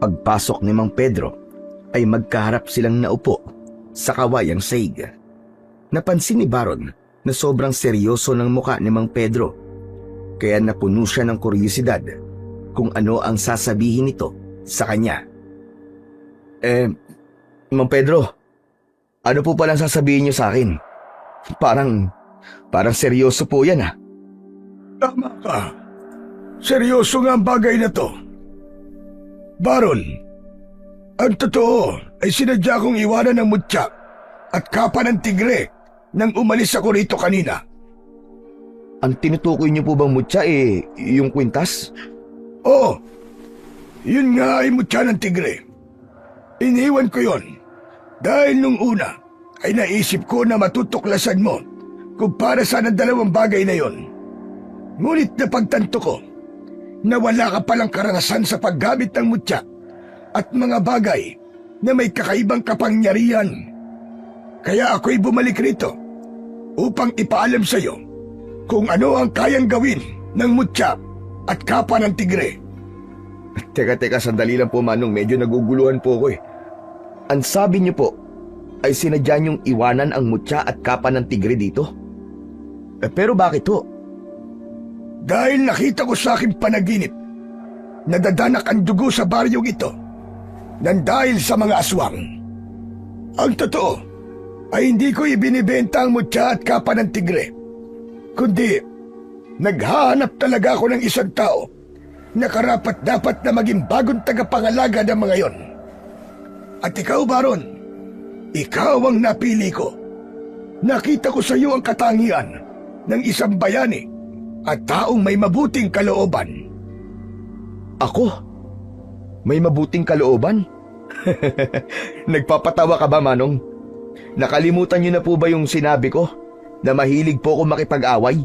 Pagpasok ni Mang Pedro, ay magkaharap silang naupo sa kawayang saig. Napansin ni Baron na sobrang seryoso ng muka ni Mang Pedro, kaya napuno siya ng kuryosidad kung ano ang sasabihin nito sa kanya. Mang Pedro, ano po palang sasabihin niyo sa akin? Parang seryoso po yan ah. Tama ka. Seryoso nga ang bagay na to. Baron, ang totoo ay sinadya kong iwanan ng mutya at kapa ng tigre nang umalis ako rito kanina. Ang tinutukoy niyo po bang mutya yung kwintas? Oo, yun nga ay mutya ng tigre. Iniwan ko yon dahil nung una ay naisip ko na matutuklasan mo kung para saan ang dalawang bagay na yon. Ngunit napagtanto ko na wala ka palang karanasan sa paggamit ng mutya at mga bagay na may kakaibang kapangyarihan. Kaya ako'y bumalik rito upang ipaalam sa iyo kung ano ang kayang gawin ng mutya at kapa ng tigre. Teka, sandali lang po, Manong. Medyo naguguluhan po ako eh. Ang sabi niyo po ay sinadya niyong iwanan ang mutya at kapa ng tigre dito? Pero bakit ho? Dahil nakita ko sa aking panaginip, nadadanak ang dugo sa baryong ito nang dahil sa mga aswang. Ang totoo ay hindi ko ibinibenta ang mutya at kapa ng tigre, kundi naghahanap talaga ako ng isang tao na karapat-dapat na maging bagong tagapangalaga ng mga yon. At ikaw, Baron, ikaw ang napili ko. Nakita ko sa iyo ang katangian ng isang bayani at taong may mabuting kalooban. Ako? May mabuting kalooban? Nagpapatawa ka ba, Manong? Nakalimutan niyo na po ba yung sinabi ko na mahilig po ako makipag-away?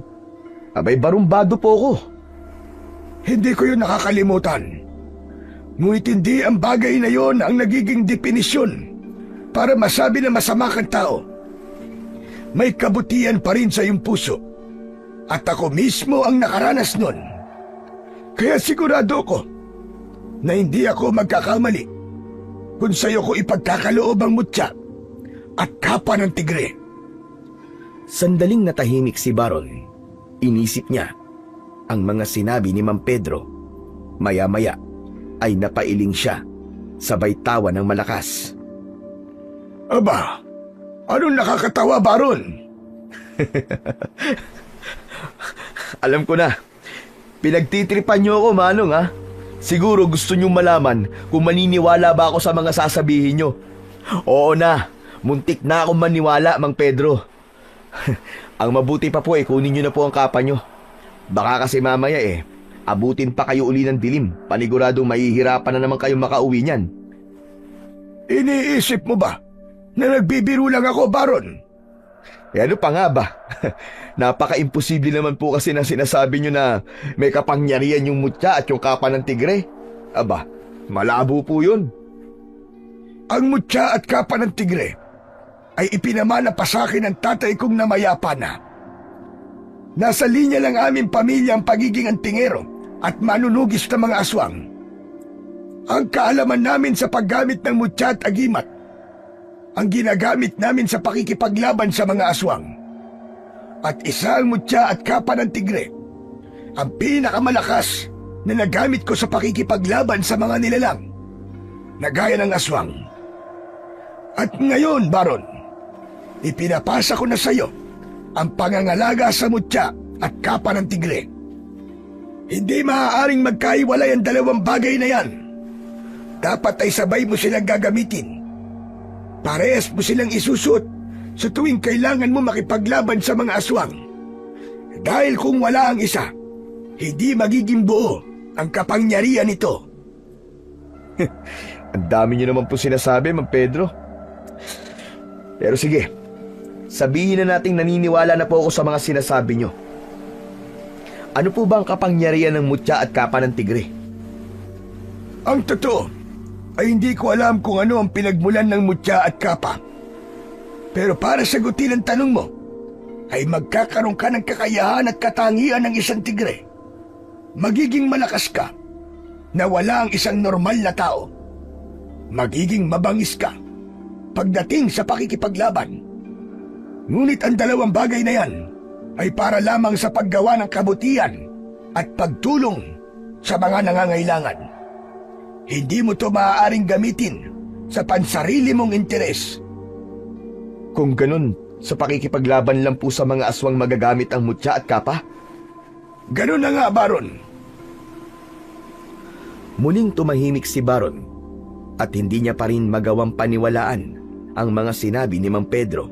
Abay, barumbado po ako. Hindi ko yun nakakalimutan. Ngunit hindi ang bagay na yon ang nagiging definisyon para masabi na masama kang tao. May kabutihan pa rin sa iyong puso. At ako mismo ang nakaranas nun. Kaya sigurado ko na hindi ako magkakamali kung sa'yo ko ipagkakaloob ang mutya at kapa ng tigre. Sandaling natahimik si Baron. Inisip niya ang mga sinabi ni Mang Pedro. Maya-maya ay napailing siya, sabay tawa ng malakas. Aba, anong nakakatawa, Baron? Alam ko na. Pinagtitripan niyo ako, Manong, ha? Siguro gusto niyong malaman kung maniniwala ba ako sa mga sasabihin niyo. Oo na, muntik na akong maniwala, Mang Pedro. Ang mabuti pa po kunin niyo na po ang kapa niyo. Baka kasi mamaya abutin pa kayo uli ng dilim. Paniguradong mahihirapan na naman kayong makauwi niyan. Iniisip mo ba na nagbibiro lang ako, Baron? Ano pa nga ba? Napaka-imposible naman po kasi na sinasabi nyo na may kapangyarihan yung mutya at yung kapa ng tigre. Aba, malabo po yun. Ang mutya at kapa ng tigre ay ipinamana pa sa akin ng tatay kong namayapa na. Nasa linya lang aming pamilya ang pagiging antingero at manunugis ng mga aswang. Ang kaalaman namin sa paggamit ng mutya at agimat ang ginagamit namin sa pakikipaglaban sa mga aswang. At isa ang mutya at kapa ng tigre, ang pinakamalakas na nagamit ko sa pakikipaglaban sa mga nilalang, na gaya ng aswang. At ngayon, Baron, ipinapasa ko na sa iyo ang pangangalaga sa mutya at kapa ng tigre. Hindi maaaring magkaiwalay ang dalawang bagay na yan. Dapat ay sabay mo silang gagamitin. Parehas mo silang isusuot sa tuwing kailangan mo makipaglaban sa mga aswang. Dahil kung wala ang isa, hindi magiging buo ang kapangyarihan nito. Ang dami niyo naman po sinasabi, Mang Pedro. Pero sige, sabihin na nating naniniwala na po ako sa mga sinasabi niyo. Ano po ba ang kapangyarihan ng mutya at kapa ng tigre? Ang totoo ay hindi ko alam kung ano ang pinagmulan ng mutya at kapa. Pero para sagutin ang tanong mo, ay magkakaroon ka ng kakayahan at katangian ng isang tigre. Magiging malakas ka na wala ang isang normal na tao. Magiging mabangis ka pagdating sa pakikipaglaban. Ngunit ang dalawang bagay na yan ay para lamang sa paggawa ng kabutihan at pagtulong sa mga nangangailangan. Hindi mo to maaaring gamitin sa pansarili mong interes. Kung ganun, sa pakikipaglaban lang po sa mga aswang magagamit ang mutya at kapa? Ganun na nga, Baron. Muling tumahimik si Baron at hindi niya pa rin magawang paniwalaan ang mga sinabi ni Mang Pedro.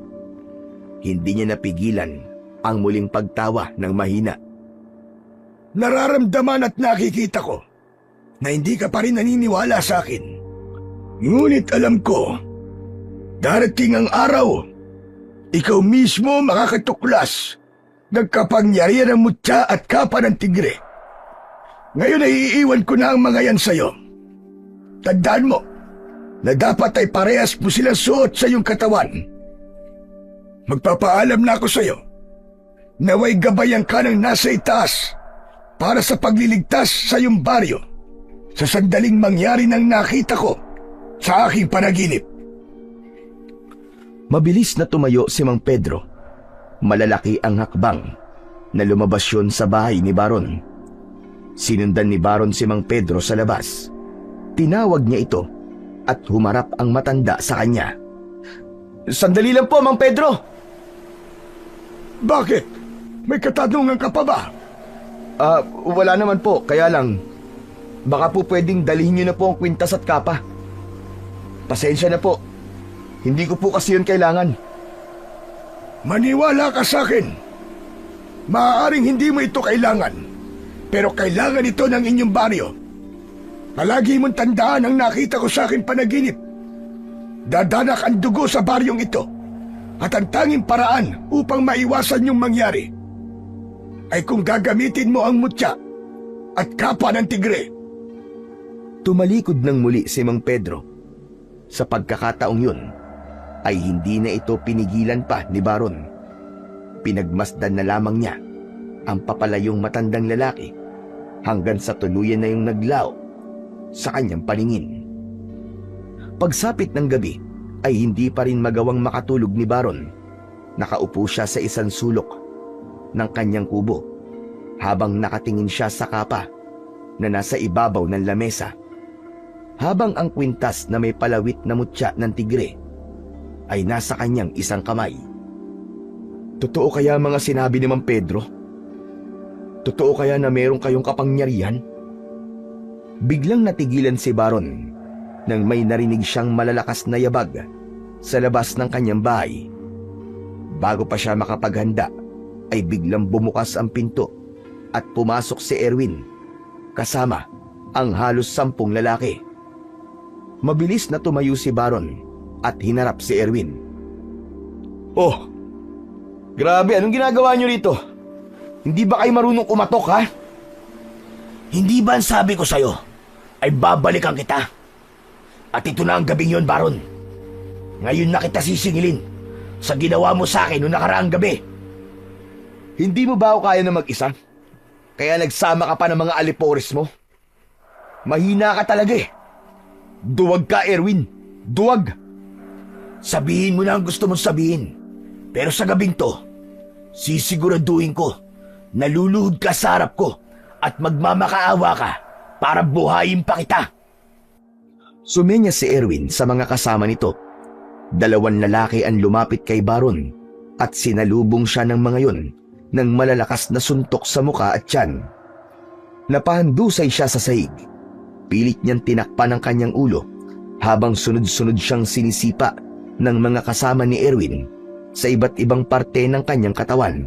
Hindi niya napigilan ang muling pagtawa ng mahina. Nararamdaman at nakikita ko na hindi ka pa rin naniniwala sa akin. Ngunit alam ko, darating ang araw, ikaw mismo makakatuklas ng kapangyarihan ng mutya at kapa ng tigre. Ngayon ay iiwan ko na ang mga yan sa'yo. Tandaan mo na dapat ay parehas mo silang suot sa iyong katawan. Magpapaalam na ako sa'yo. Naway gabayan ka ng nasa itaas para sa pagliligtas sa iyong baryo sa sandaling mangyari ng nakita ko sa aking panaginip. Mabilis na tumayo si Mang Pedro. Malalaki ang hakbang na lumabas yun sa bahay ni Baron. Sinundan ni Baron si Mang Pedro sa labas. Tinawag niya ito at humarap ang matanda sa kanya. Sandali lang po, Mang Pedro! Bakit? May katanungan ka pa ba? Wala naman po, kaya lang baka po pwedeng dalhin niyo na po ang kwintas at kapa. Pasensya na po. Hindi ko po kasi yun kailangan. Maniwala ka sa akin. Maaaring hindi mo ito kailangan, pero kailangan ito ng inyong baryo. Palagi mong tandaan ang nakita ko sa akin panaginip. Dadanak ang dugo sa baryong ito, at ang tanging paraan upang maiwasan yung mangyari ay kung gagamitin mo ang mutya at kapa ng tigre. Tumalikod ng muli si Mang Pedro. Sa pagkakataong yun, ay hindi na ito pinigilan pa ni Baron. Pinagmasdan na lamang niya ang papalayong matandang lalaki hanggang sa tuluyan na yung naglaw sa kanyang paningin. Pagsapit ng gabi ay hindi pa rin magawang makatulog ni Baron. Nakaupo siya sa isang sulok ng kanyang kubo habang nakatingin siya sa kapa na nasa ibabaw ng lamesa, habang ang kwintas na may palawit na mutya ng tigre ay nasa kanyang isang kamay. Totoo kaya mga sinabi ni Mang Pedro Totoo kaya na meron kayong kapangyarihan? Biglang natigilan si Baron nang may narinig siyang malalakas na yabag sa labas ng kanyang bahay. Bago pa siya makapaghanda, ay biglang bumukas ang pinto at pumasok si Erwin kasama ang halos 10 lalaki. Mabilis na tumayo si Baron at hinarap si Erwin. Oh, grabe, anong ginagawa niyo rito? Hindi ba kayo marunong kumatok, ha? Hindi ba ang sabi ko sa'yo ay babalikan kita? At ito na ang gabing yon, Baron. Ngayon na kita sisingilin sa ginawa mo sa akin noong nakaraang gabi. Hindi mo ba ako kaya na mag-isa? Kaya nagsama ka pa ng mga alipores mo? Mahina ka talaga eh. Duwag ka, Erwin. Duwag. Sabihin mo na ang gusto mong sabihin. Pero sa gabing to, sisiguraduhin ko na luluhod ka sa harap ko at magmamakaawa ka para buhayin pa kita. Sumenya si Erwin sa mga kasama nito. 2 lalaki ang lumapit kay Baron at sinalubong siya ng mga yon ng malalakas na suntok sa muka at tiyan. Napahandusay siya sa sahig. Pilit niyang tinakpan ang kanyang ulo habang sunod-sunod siyang sinisipa ng mga kasama ni Erwin sa iba't ibang parte ng kanyang katawan.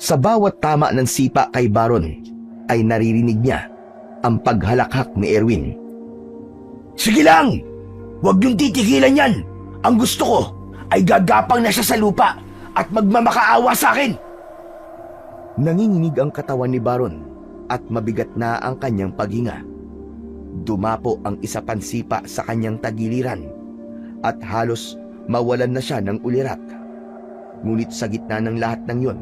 Sa bawat tama ng sipa kay Baron ay naririnig niya ang paghalakhak ni Erwin. Sige lang! Huwag niyong titigilan yan! Ang gusto ko ay gagapang na siya sa lupa at magmamakaawa sa akin! Nanginginig ang katawan ni Baron at mabigat na ang kanyang paghinga. Dumapo ang isa pang sipa sa kanyang tagiliran at halos mawalan na siya ng ulirat. Ngunit sa gitna ng lahat ng yon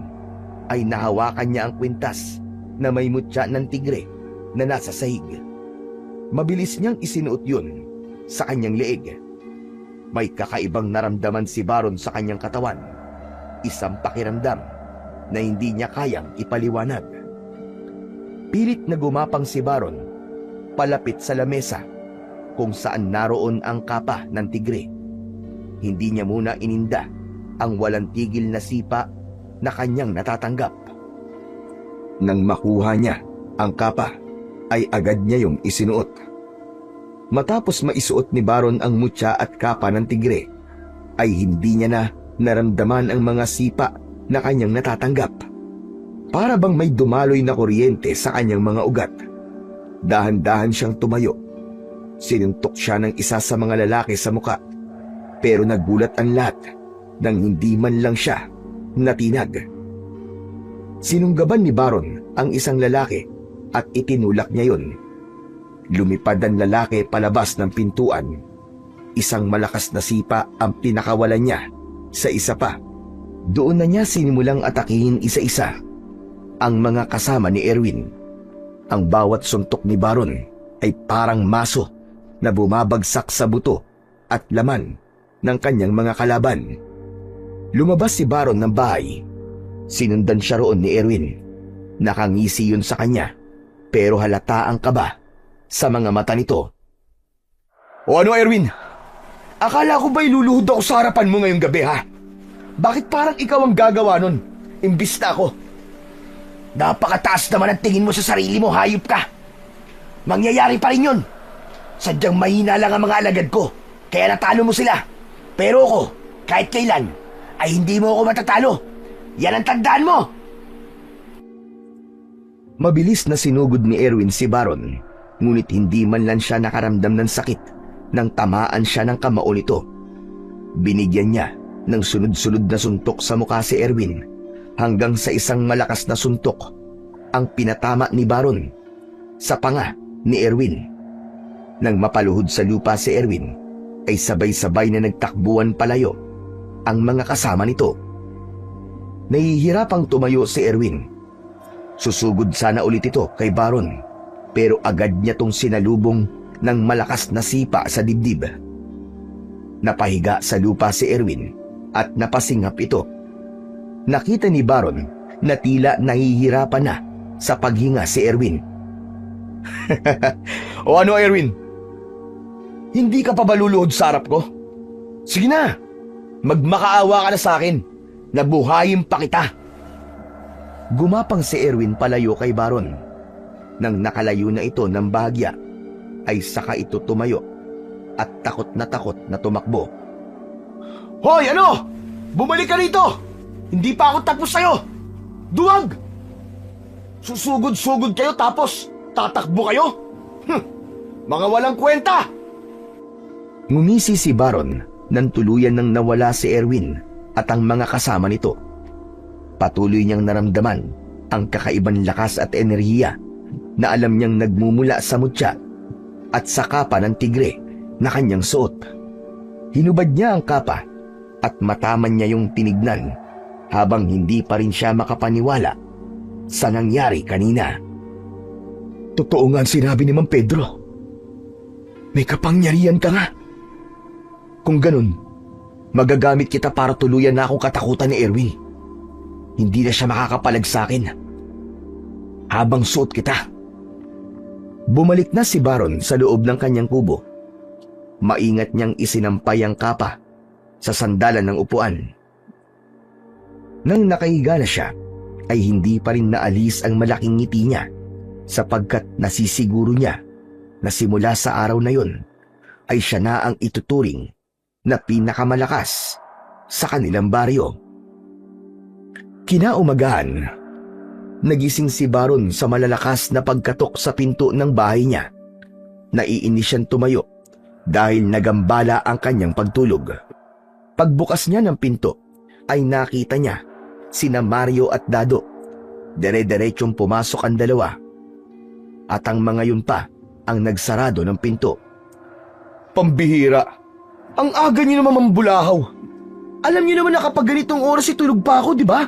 ay nahawakan niya ang kwintas na may mutya ng tigre na nasa sahig. Mabilis niyang isinuot yun sa kanyang leeg. May kakaibang naramdaman si Baron sa kanyang katawan. Isang pakiramdam na hindi niya kayang ipaliwanag. Pilit na gumapang si Baron palapit sa lamesa kung saan naroon ang kapa ng tigre. Hindi niya muna ininda ang walang tigil na sipa na kanyang natatanggap. Nang makuha niya ang kapa, ay agad niya yung isinuot. Matapos maisuot ni Baron ang mutya at kapa ng tigre, ay hindi niya na naramdaman ang mga sipa na kanyang natatanggap. Para bang may dumaloy na kuryente sa kanyang mga ugat. Dahan-dahan siyang tumayo. Sinuntok siya ng isa sa mga lalaki sa muka, pero nagulat ang lahat nang hindi man lang siya natinag. Sinunggaban ni Baron ang isang lalaki at itinulak niya yon. Lumipad ang lalaki palabas ng pintuan. Isang malakas na sipa ang pinakawalan niya sa isa pa. Doon na niya sinimulang atakihin isa-isa ang mga kasama ni Erwin. Ang bawat suntok ni Baron ay parang maso na bumabagsak sa buto at laman ng kanyang mga kalaban. Lumabas si Baron ng bahay. Sinundan siya roon ni Erwin. Nakangisi yun sa kanya, pero halata ang kaba sa mga mata nito. O ano, Erwin? Akala ko ba'y luluhod ako sa harapan mo ngayong gabi, ha? Bakit parang ikaw ang gagawa nun, imbis na ako? Napakataas naman ang tingin mo sa sarili mo, hayop ka! Mangyayari pa rin yun! Sadyang mahina lang ang mga alagad ko, kaya natalo mo sila. Pero ako, kahit kailan, ay hindi mo ako matatalo. Yan ang tandaan mo! Mabilis na sinugod ni Erwin si Baron, ngunit hindi man lang siya nakaramdam ng sakit nang tamaan siya ng kamao nito. Binigyan niya ng sunod-sunod na suntok sa mukha si Erwin hanggang sa isang malakas na suntok ang pinatama ni Baron sa panga ni Erwin. Nang mapaluhod sa lupa si Erwin, ay sabay-sabay na nagtakbuhan palayo ang mga kasama nito. Nahihirapang tumayo si Erwin. Susugod sana ulit ito kay Baron, pero agad niya tong sinalubong ng malakas na sipa sa dibdib. Napahiga sa lupa si Erwin at napasingap ito. Nakita ni Baron na tila nahihirapan na sa paghinga si Erwin. O ano, Erwin? Hindi ka pa ba luluhod sa harap ko? Sige na, magmakaawa ka na sa akin. Nabuhayin pa kita. Gumapang si Erwin palayo kay Baron. Nang nakalayo na ito ng bahagya, ay saka ito tumayo at takot na tumakbo. Hoy, ano? Bumalik ka rito! Hindi pa ako tapos sa'yo! Duwag! Susugod-sugod kayo tapos tatakbo kayo? Mga walang kwenta! Ngumisi si Baron nang tuluyan nang nawala si Erwin at ang mga kasama nito. Patuloy niyang naramdaman ang kakaibang lakas at enerhiya na alam niyang nagmumula sa mutya at sa kapa ng tigre na kanyang suot. Hinubad niya ang kapa at mataman niya yung tinignan habang hindi pa rin siya makapaniwala sa nangyari kanina. Totoo nga ang sinabi ni Mang Pedro. May kapangyarihan ka nga. Kung ganun, magagamit kita para tuluyan na akong katakutan ni Erwin. Hindi na siya makakapalag sa akin habang suot kita. Bumalik na si Baron sa loob ng kanyang kubo. Maingat niyang isinampay ang kapa sa sandalan ng upuan. Nang nakahiga na siya, ay hindi pa rin naalis ang malaking ngiti niya sapagkat nasisiguro niya na simula sa araw na yun ay siya na ang ituturing na pinakamalakas sa kanilang baryo. Kinaumagahan, nagising si Baron sa malalakas na pagkatok sa pinto ng bahay niya. Naiinis siyang tumayo dahil nagambala ang kanyang pagtulog. Pagbukas niya ng pinto ay nakita niya sina Mario at Dado. Dere-derechong pumasok ang dalawa at ang mga yun pa ang nagsarado ng pinto. Pambihira! Ang aga niyo naman mambulahaw. Alam niyo naman na kapag ganitong oras itulog pa ako, di ba?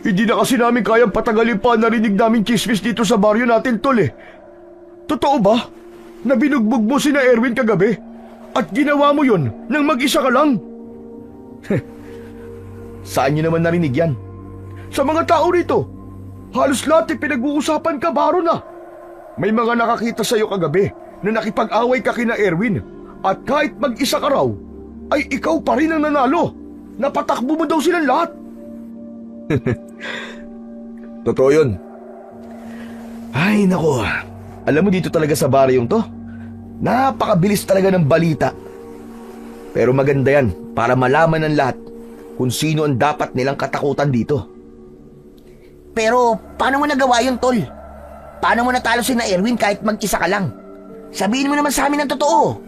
Hindi na kasi namin kayang patagalin pa narinig namin chismis dito sa baryo natin, tol eh. Totoo ba? Na binugbog mo sina Erwin kagabi? At ginawa mo yun nang mag-isa ka lang? Saan niyo naman narinig yan? Sa mga tao rito, halos lahat pinag-uusapan ka, Baron na. May mga nakakita sa'yo kagabi na nakipag-away ka kina Erwin. At kahit mag-isa ka raw, ay ikaw pa rin ang nanalo. Napatakbo mo daw silang lahat. Totoo yun. Ay nako, alam mo dito talaga sa baryong to, napakabilis talaga ng balita. Pero maganda yan para malaman ng lahat kung sino ang dapat nilang katakutan dito. Pero paano mo nagawa yun, Tol? Paano mo natalo si na Erwin kahit mag-isa ka lang? Sabihin mo naman sa amin ang totoo.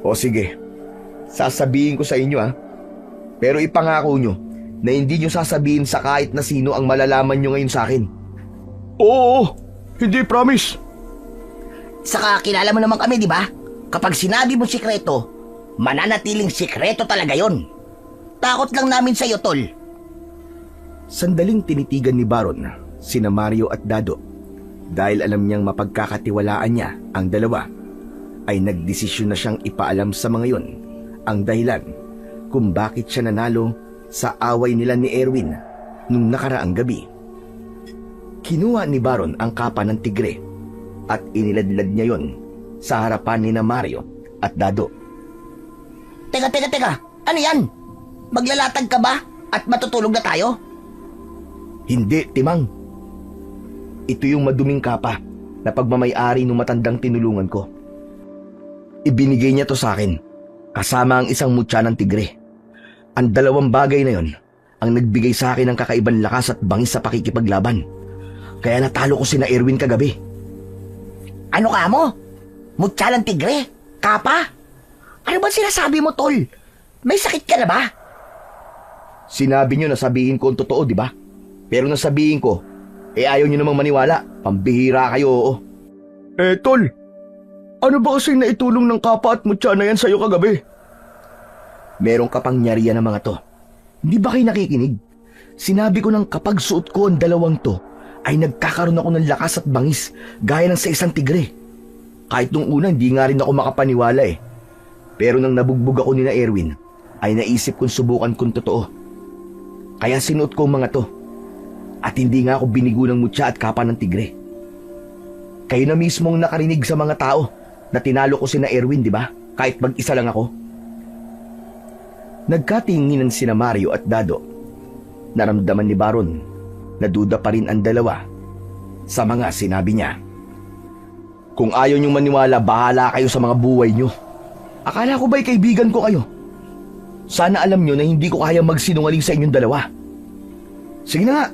O sige, sasabihin ko sa inyo Pero ipangako nyo na hindi nyo sasabihin sa kahit na sino ang malalaman nyo ngayon sa akin. Oo, hindi promise. Saka kilala mo naman kami, di ba? Kapag sinabi mo sikreto, mananatiling sikreto talaga yon. Takot lang namin sa'yo, Tol. Sandaling tinitigan ni Baron sina Mario at Dado dahil alam niyang mapagkakatiwalaan niya ang dalawa. Ay nagdesisyon na siyang ipaalam sa mga yon ang dahilan kung bakit siya nanalo sa away nila ni Erwin nung nakaraang gabi. Kinuha ni Baron ang kapa ng tigre at iniladlad niya yon sa harapan ni na Mario at Dado. Teka, ano yan? Maglalatag ka ba at matutulog na tayo? Hindi, Timang. Ito yung maduming kapa na pagmamay-ari ng matandang tinulungan ko. Ibinigay niya to sa akin, kasama ang isang mutya ng tigre. Ang dalawang bagay na yon ang nagbigay sa akin ng kakaibang lakas at bangis sa pakikipaglaban. Kaya natalo ko sina Erwin kagabi. Ano ka mo? Mutya ng tigre? Kapa? Ano ba sinasabi mo, Tol? May sakit ka na ba? Sinabi niyo na sabihin ko ang totoo, di ba? Pero nasabihin ko, ayaw niyo namang maniwala. Pambihira kayo, oo. Tol, ano ba kasing naitulong ng kapa at mutya na yan sa'yo kagabi? Merong kapangyarihan ng mga to. Hindi ba kayo nakikinig? Sinabi ko nang kapag suot ko ang dalawang to, ay nagkakaroon ako ng lakas at bangis gaya ng sa isang tigre. Kahit nung una hindi nga rin ako makapaniwala Pero nang nabugbog ako ni na Erwin, ay naisip kong subukan kung totoo. Kaya sinuot ko ang mga to. At hindi nga ako binigo ng mutya at kapa ng tigre. Kayo na mismo ang nakarinig sa mga tao na tinalo ko sina Erwin, di ba? Kahit mag-isa lang ako. Nagkatinginan sina Mario at Dado. Naramdaman ni Baron na duda pa rin ang dalawa sa mga sinabi niya. Kung ayaw niyong maniwala, bahala kayo sa mga buhay niyo. Akala ko ba'y kaibigan ko kayo? Sana alam niyo na hindi ko kaya magsinungaling sa inyong dalawa. Sige na nga,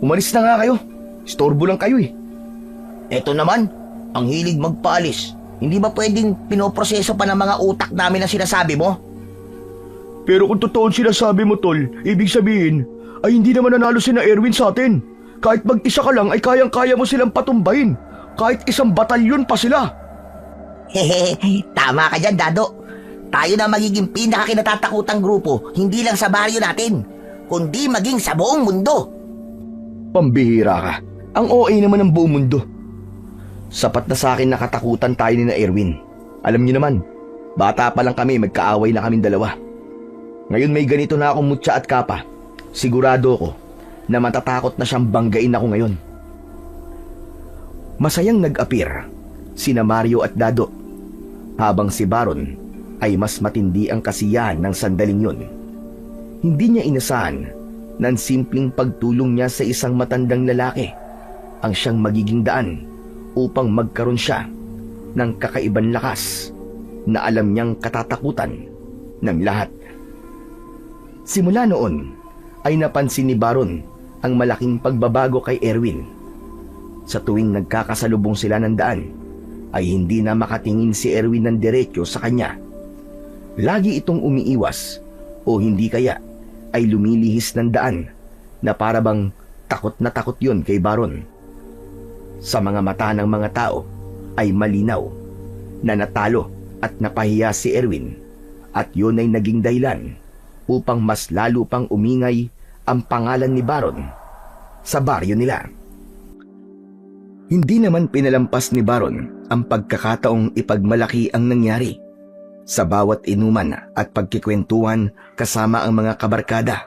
umalis na nga kayo. Istorbo lang kayo eh. Eto naman, ang hilig magpaalis. Hindi ba pwedeng pinoproseso pa ng mga utak namin na sinasabi mo? Pero kung totoo ang sinasabi mo, Tol, ibig sabihin ay hindi naman nanalo si na Erwin sa atin. Kahit mag-isa ka lang ay kayang-kaya mo silang patumbahin. Kahit isang batalyon pa sila. Hehehe, tama ka dyan, Dado. Tayo na magiging pinakakinatatakutang grupo, hindi lang sa baryo natin, kundi maging sa buong mundo. Pambihira ka. Ang OA naman ng buong mundo. Sapat na sa akin nakatakutan tayo ni na Erwin. Alam niyo naman, bata pa lang kami, magkaaway na kaming dalawa. Ngayon may ganito na akong mutya at kapa. Sigurado ko na matatakot na siyang banggain ako ngayon. Masayang nag-appear sina Mario at Dado, habang si Baron ay mas matindi ang kasiyahan ng sandaling yun. Hindi niya inasahan na ang simpleng pagtulong niya sa isang matandang lalaki ang siyang magiging daan upang magkaroon siya ng kakaibang lakas na alam niyang katatakutan ng lahat. Simula noon ay napansin ni Baron ang malaking pagbabago kay Erwin. Sa tuwing nagkakasalubong sila ng daan, ay hindi na makatingin si Erwin ng diretso sa kanya. Lagi itong umiiwas o hindi kaya ay lumilihis ng daan na para bang takot na takot yon kay Baron. Sa mga mata ng mga tao ay malinaw na natalo at napahiya si Erwin at yun ay naging dahilan upang mas lalo pang umingay ang pangalan ni Baron sa baryo nila. Hindi naman pinalampas ni Baron ang pagkakataong ipagmalaki ang nangyari. Sa bawat inuman at pagkikwentuhan kasama ang mga kabarkada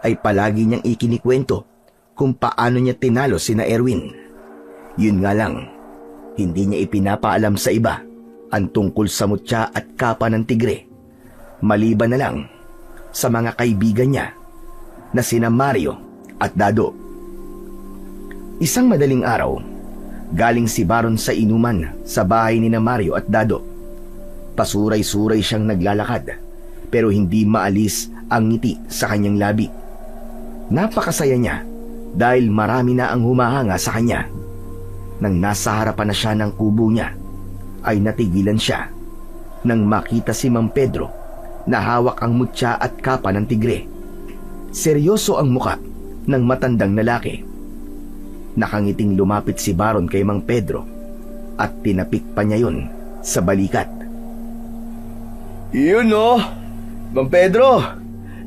ay palagi niyang ikinikwento kung paano niya tinalo sina Erwin. Yun nga lang, hindi niya ipinapaalam sa iba ang tungkol sa mutya at kapa ng tigre, maliban na lang sa mga kaibigan niya na sina Mario at Dado. Isang madaling araw, galing si Baron sa inuman sa bahay ni na Mario at Dado. Pasuray-suray siyang naglalakad pero hindi maalis ang ngiti sa kanyang labi. Napakasaya niya dahil marami na ang humahanga sa kanya. Nang nasa harapan na siya ng kubo niya, ay natigilan siya nang makita si Mang Pedro na hawak ang mutya at kapa ng tigre. Seryoso ang muka ng matandang lalaki. Nakangiting lumapit si Baron kay Mang Pedro at tinapik pa niya yun sa balikat. Yun oh, Mang Pedro,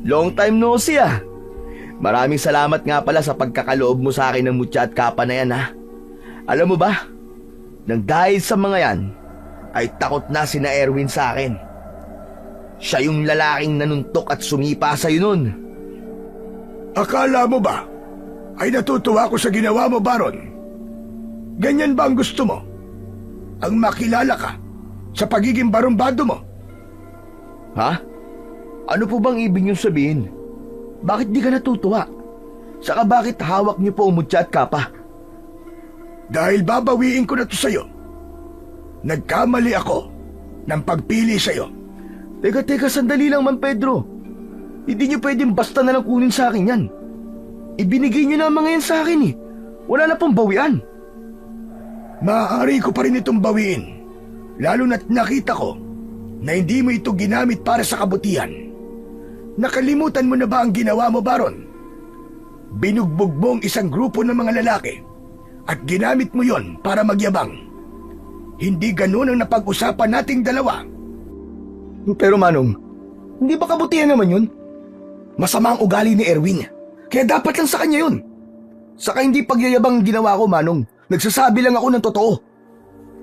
long time no see ah. Maraming salamat nga pala sa pagkakaloob mo sa akin ng mutya at kapa na yan ha. Alam mo ba, nang dahil sa mga yan, ay takot na sina Erwin sa akin. Siya yung lalaking nanuntok at sumipa sa'yo nun. Akala mo ba ay natutuwa ko sa ginawa mo, Baron? Ganyan ba ang gusto mo? Ang makilala ka sa pagiging barumbado mo? Ha? Ano po bang ibig niyong sabihin? Bakit di ka natutuwa? Saka bakit hawak niyo po ang mutya at kapa? Dahil babawiin ko na to sa'yo. Nagkamali ako ng pagpili sa'yo. Teka, sandali lang, Mang Pedro. Hindi niyo pwedeng basta na lang kunin sa akin yan. Ibinigay niyo na ang mga yan sa akin eh. Wala na pong bawian. Maaari ko pa rin itong bawiin. Lalo na't nakita ko na hindi mo ito ginamit para sa kabutihan. Nakalimutan mo na ba ang ginawa mo, Baron? Binugbog mo ang isang grupo ng mga lalaki at ginamit mo yon para magyabang. Hindi ganun ang napag-usapan nating dalawa. Pero Manong, hindi ba kabutihan naman yun? Masama ang ugali ni Erwin, kaya dapat lang sa kanya yun. Saka hindi pagyayabang ang ginawa ko, Manong. Nagsasabi lang ako ng totoo.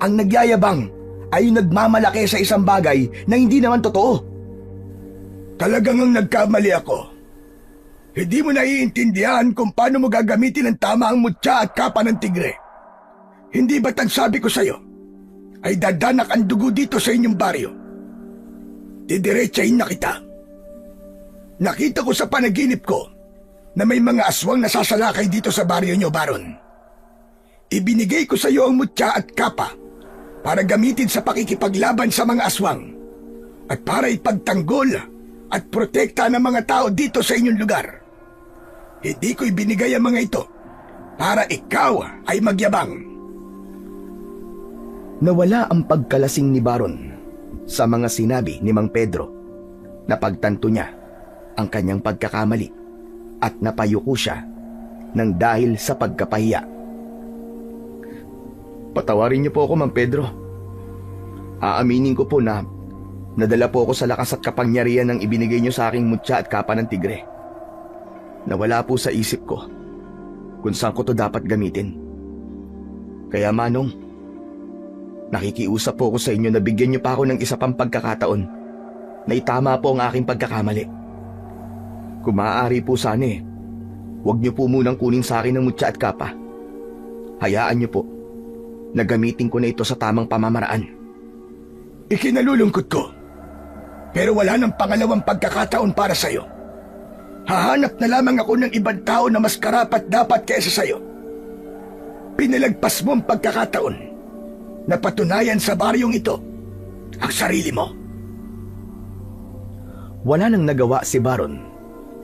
Ang nagyayabang ay yung nagmamalaki sa isang bagay na hindi naman totoo. Talagang ang nagkamali ako. Hindi mo naiintindihan kung paano mo gagamitin ng tama ang mutya at kapa ng tigre. Hindi ba't ang sabi ko sa'yo ay dadanak ang dugo dito sa inyong baryo? Didiretsahin na kita. Nakita ko sa panaginip ko na may mga aswang nasasalakay dito sa baryo nyo, Baron. Ibinigay ko sa iyo ang mutya at kapa para gamitin sa pakikipaglaban sa mga aswang at para ipagtanggol at protekta ng mga tao dito sa inyong lugar. Hindi ko ibinigay ang mga ito para ikaw ay magyabang. Nawala ang pagkalasing ni Baron sa mga sinabi ni Mang Pedro. Napagtanto niya ang kanyang pagkakamali at napayuko siya ng dahil sa pagkapahiya. Patawarin niyo po ako, Mang Pedro. Aaminin ko po na nadala po ako sa lakas at kapangyarihan ng ibinigay niyo sa aking mutya at kapa ng tigre. Nawala po sa isip ko kung saan ko to dapat gamitin. Kaya Manong, nakikiusap po ako sa inyo na bigyan niyo pa ako ng isa pang pagkakataon na itama po ang aking pagkakamali. Kung maaari po sana huwag niyo po munang kunin sa akin ang mutya at kapa. Hayaan niyo po na gamitin ko na ito sa tamang pamamaraan. Ikinalulungkot ko, pero wala nang pangalawang pagkakataon para sa'yo. Hahanap na lamang ako ng ibang tao na mas karapat dapat kaysa sa'yo. Pinalagpas mo ang pagkakataon na patunayan sa baryong ito ang sarili mo. Wala nang nagawa si Baron,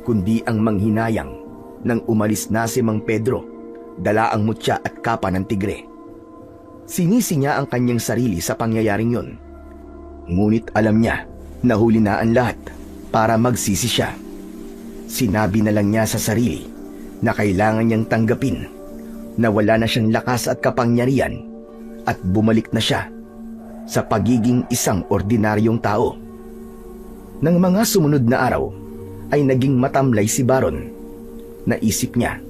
kundi ang manghinayang nang umalis na si Mang Pedro, dala ang mutya at kapa ng tigre. Sinisi niya ang kanyang sarili sa pangyayaring yon. Ngunit alam niya na huli na ang lahat para magsisi siya. Sinabi na lang niya sa sarili na kailangan niyang tanggapin na wala na siyang lakas at kapangyarihan at bumalik na siya sa pagiging isang ordinaryong tao. Nang mga sumunod na araw ay naging matamlay si Baron. Naisip niya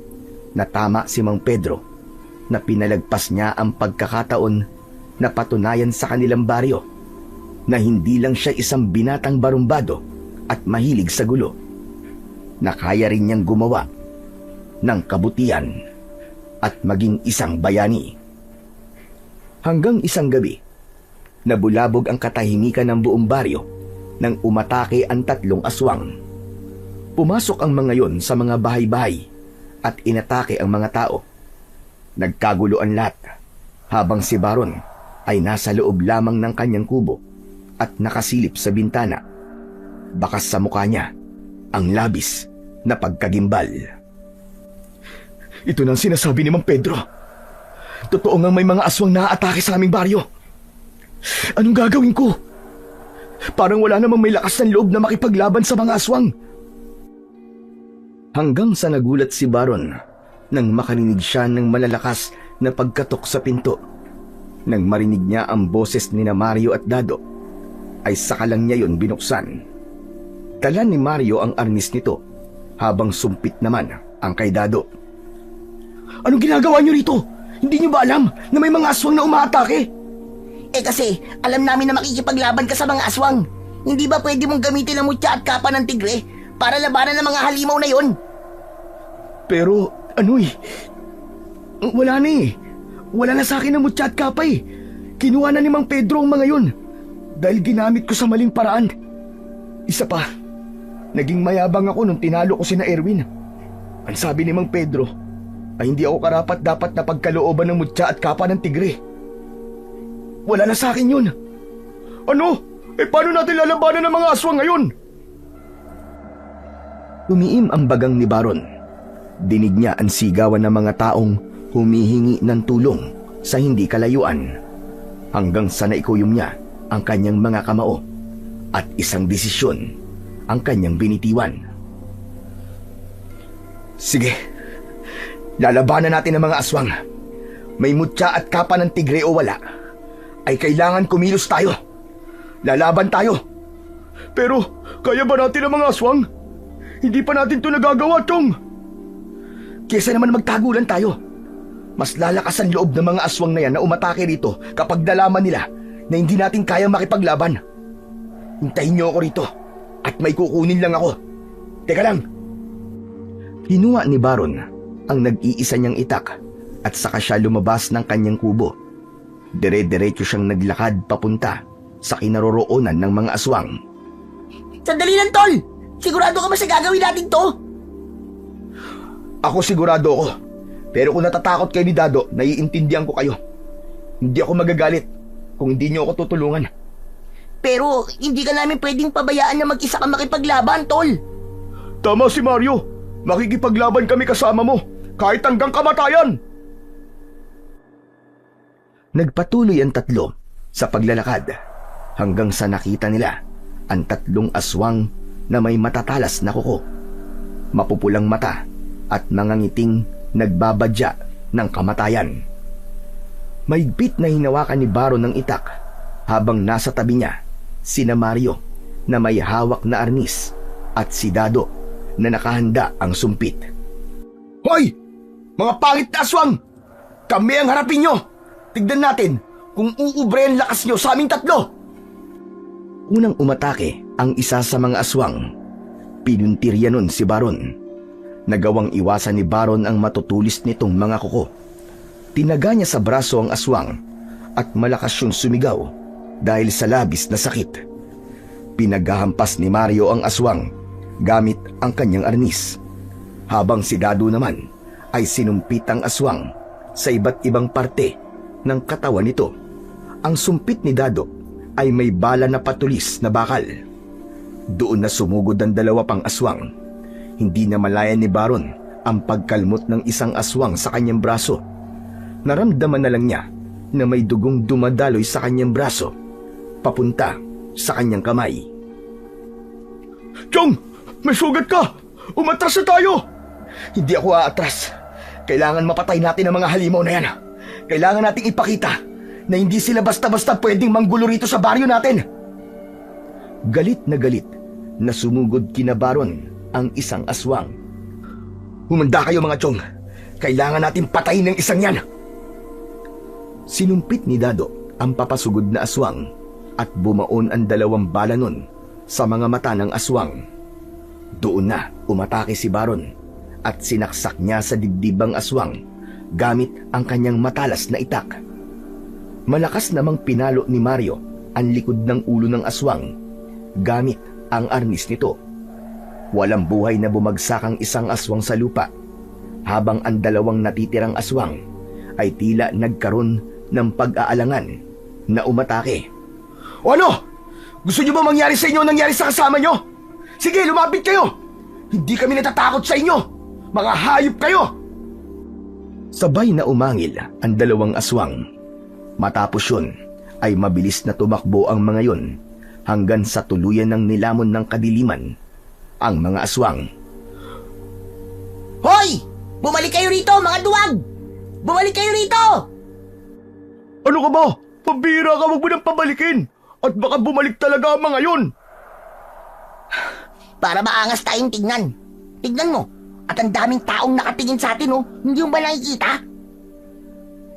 na tama si Mang Pedro na pinalagpas niya ang pagkakataon na patunayan sa kanilang baryo na hindi lang siya isang binatang barumbado at mahilig sa gulo, na kaya rin niyang gumawa ng kabutihan at maging isang bayani. Hanggang isang gabi, nabulabog ang katahimikan ng buong baryo nang umatake ang 3 aswang. Pumasok ang mga yon sa mga bahay-bahay at inatake ang mga tao. Nagkaguluan lahat habang si Baron ay nasa loob lamang ng kanyang kubo at nakasilip sa bintana. Bakas sa mukha niya ang labis na pagkagimbal. Ito na ang sinasabi ni Mang Pedro. Totoo ngang may mga aswang naaatake sa aming baryo. Anong gagawin ko? Parang wala namang may lakas ng loob na makipaglaban sa mga aswang. Hanggang sa nagulat si Baron nang makarinig siya ng malalakas na pagkatok sa pinto. Nang marinig niya ang boses ni Mario at Dado, ay saka lang niya yon binuksan. Dala ni Mario ang arnis nito, habang sumpit naman ang kay Dado. Anong ginagawa niyo rito? Hindi niyo ba alam na may mga aswang na umaatake? Kasi alam namin na makikipaglaban ka sa mga aswang. Hindi ba pwede mong gamitin ang mutya at kapa ng tigre para labanan ng mga halimaw na yon? Pero wala na Wala na sa akin ang mutya at kapa Kinuha na ni Mang Pedro ang mga yon dahil ginamit ko sa maling paraan. Isa pa, naging mayabang ako nung tinalo ko sina Erwin. Ang sabi ni Mang Pedro ay hindi ako karapat dapat na pagkalooban ng mutya at kapa ng tigre. Wala na sa akin yun. Ano? Paano natin lalabanan ng mga aswang ngayon? Umiim ang bagang ni Baron. Dinig niya ang sigawan ng mga taong humihingi ng tulong sa hindi kalayuan. Hanggang sa naikuyom niya ang kanyang mga kamao at isang desisyon ang kanyang binitiwan. Sige, lalabanan natin ang mga aswang. May mutya at kapa ng tigre o wala, ay kailangan kumilos tayo. Lalaban tayo. Pero kaya ba natin ang mga aswang? Hindi pa natin ito nagagawa, Chong. Kesa naman magtagulan tayo. Mas lalakas ang loob ng mga aswang na yan na umatake rito kapag nalaman nila na hindi natin kayang makipaglaban. Hintayin niyo ako rito at may kukunin lang ako. Teka lang. Hinuha ni Baron ang nag-iisa niyang itak at saka siya lumabas ng kanyang kubo. Dire-diretso siyang naglakad papunta sa kinaroroonan ng mga aswang. Sandali lang, Tol! Sigurado ka ba sa gagawin natin to? Ako sigurado ako. Pero kung natatakot kayo ni Dado, naiintindihan ko kayo. Hindi ako magagalit kung hindi niyo ako tutulungan. Pero hindi ka namin pwedeng pabayaan na mag-isa ka makipaglaban, tol. Tama si Mario. Makikipaglaban kami kasama mo, kahit hanggang kamatayan. Nagpatuloy ang tatlo sa paglalakad hanggang sa nakita nila ang tatlong aswang na may matatalas na kuko, mapupulang mata at mga ngiting nagbabadya ng kamatayan. Mahigpit na hinawakan ni Baron ng itak habang nasa tabi niya sina Mario na may hawak na arnis at si Dado na nakahanda ang sumpit. Hoy! Mga pangit na aswang! Kami ang harapin nyo! Tignan natin kung uubre ang lakas nyo sa aming tatlo! Unang umatake ang isa sa mga aswang. Pinuntirya nun si Baron. Nagawang iwasan ni Baron ang matutulis nitong mga kuko. Tinaga niya sa braso ang aswang at malakas siyang sumigaw dahil sa labis na sakit. Pinaghahampas ni Mario ang aswang gamit ang kanyang arnis, habang si Dado naman ay sinumpit ang aswang sa iba't ibang parte ng katawan nito. Ang sumpit ni Dado ay may bala na patulis na bakal. Doon na sumugod ang dalawa pang aswang. Hindi na malaya ni Baron ang pagkalmot ng isang aswang sa kanyang braso. Naramdaman na lang niya na may dugong dumadaloy sa kanyang braso papunta sa kanyang kamay. Chong! May sugat ka! Umatras na tayo! Hindi ako aatras. Kailangan mapatay natin ang mga halimaw na yan. Kailangan nating ipakita na hindi sila basta-basta pwedeng manggulo rito sa baryo natin. Galit na sumugod kina Baron ang isang aswang. Humanda kayo mga chong. Kailangan natin patayin ng isang yan. Sinumpit ni Dado ang papasugod na aswang at bumaon ang dalawang bala nun sa mga mata ng aswang. Doon na umatake si Baron at sinaksak niya sa dibdibang aswang gamit ang kanyang matalas na itak. Malakas namang pinalo ni Mario ang likod ng ulo ng aswang gamit ang arnis nito. Walang buhay na bumagsak ang isang aswang sa lupa, habang ang dalawang natitirang aswang ay tila nagkaroon ng pag-aalangan na umatake. O ano? Gusto nyo ba mangyari sa inyo nangyari sa kasama nyo? Sige, lumapit kayo! Hindi kami natatakot sa inyo! Mga hayop kayo! Sabay na umangil ang dalawang aswang. Matapos yun, ay mabilis na tumakbo ang mga yon hanggang sa tuluyan ng nilamon ng kadiliman ang mga aswang. Hoy! Bumalik kayo rito, mga duwag! Bumalik kayo rito! Ano ka ba? Pambira ka, wag mo nang pabalikin! At baka bumalik talaga ang mga yon! Para maangas tayong tignan. Tignan mo, at ang daming taong nakatingin sa atin, oh. Hindi mo ba nakikita?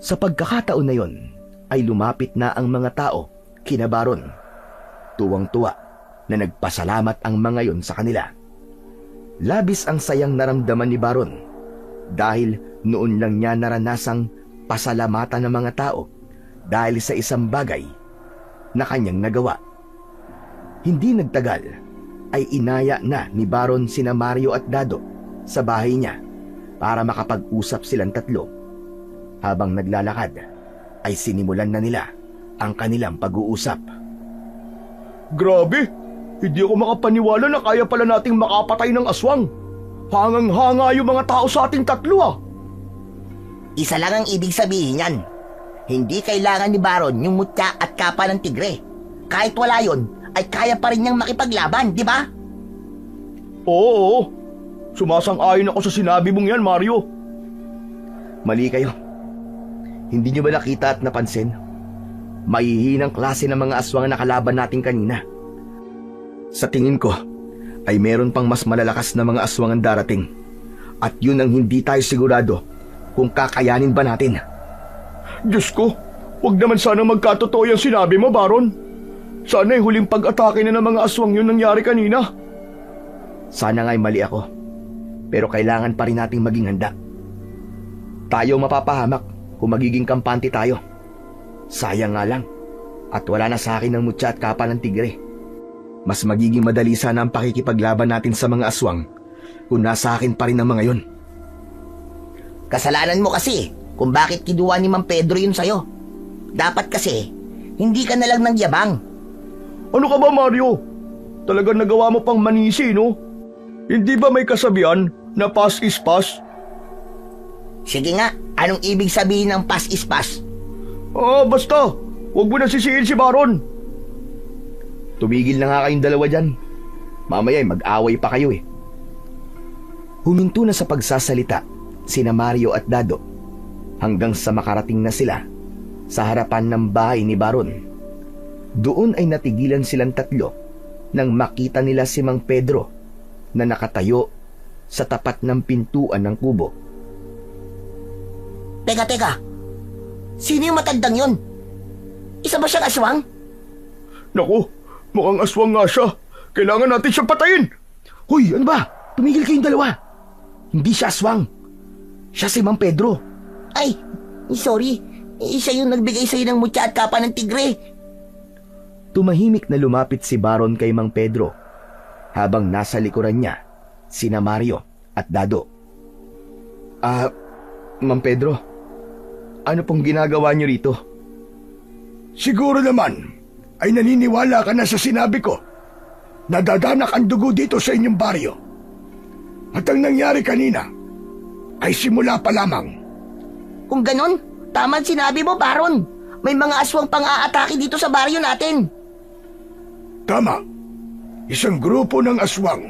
Sa pagkakataon na yon, ay lumapit na ang mga tao kina Baron. Tuwang-tuwa na nagpasalamat ang mga yon sa kanila. Labis ang sayang naramdaman ni Baron dahil noon lang niya naranasang pasalamatan ng mga tao dahil sa isang bagay na kanyang nagawa. Hindi nagtagal ay inaya na ni Baron sina Mario at Dado sa bahay niya para makapag-usap silang tatlo. Habang naglalakad ay sinimulan na nila ang kanilang pag-uusap. Grabe! Hindi ako makapaniwala na kaya pala nating makapatay ng aswang. Hangang-hanga yung mga tao sa ating tatlo ah! Isa lang ang ibig sabihin yan. Hindi kailangan ni Baron yung mutya at kapa ng tigre. Kahit wala yon, ay kaya pa rin niyang makipaglaban, di ba? Oo. Sumasang-ayon ako sa sinabi mong yan, Mario. Mali kayo. Hindi niyo ba nakita at napansin? Mahihinang klase ng mga aswang na kalaban natin kanina. Sa tingin ko, ay meron pang mas malalakas na mga aswang ang darating. At yun ang hindi tayo sigurado kung kakayanin ba natin. Diyos ko, wag naman sana magkatotoo yung sinabi mo, Baron. Sana yung huling pag-atake na ng mga aswang yun nangyari kanina. Sana nga'y mali ako. Pero kailangan pa rin nating maging handa. Tayo mapapahamak kung magiging kampante tayo. Sayang nga lang. At wala na sa akin ang mutya at kapa ng tigre. Mas magiging madali sana ang pakikipaglaban natin sa mga aswang kung nasa akin pa rin ang mga yon. Kasalanan mo kasi kung bakit kinuha ni Mang Pedro yun sa'yo. Dapat kasi, hindi ka na lang ng yabang. Ano ka ba, Mario? Talagang nagawa mo pang manisi, no? Hindi ba may kasabihan na pass is pass? Sige nga, anong ibig sabihin ng pass is pass? Basta. Huwag mo na sisihin si Baron. Tumigil na nga kayong dalawa dyan. Mamaya mag-away pa kayo eh. Huminto na sa pagsasalita sina Mario at Dado hanggang sa makarating na sila sa harapan ng bahay ni Baron. Doon ay natigilan silang tatlo nang makita nila si Mang Pedro na nakatayo sa tapat ng pintuan ng kubo. Teka. Sino yung matandang yun? Isa ba siyang aswang? Naku, mukhang aswang nga siya. Kailangan natin siyang patayin. Hoy, ano ba? Tumigil kayong dalawa. Hindi siya aswang. Siya si Mang Pedro. Ay, sorry. Siya yung nagbigay sa'yo ng mutya at kapa ng tigre. Tumahimik na lumapit si Baron kay Mang Pedro habang nasa likuran niya sina Mario at Dado. Mang Pedro, ano pong ginagawa niyo rito? Siguro naman ay naniniwala ka na sa sinabi ko. Nadadanak ang dugo dito sa inyong baryo. At ang nangyari kanina ay simula pa lamang. Kung ganon, tama sinabi mo, Baron. May mga aswang pang-aatake dito sa baryo natin. Tama. Isang grupo ng aswang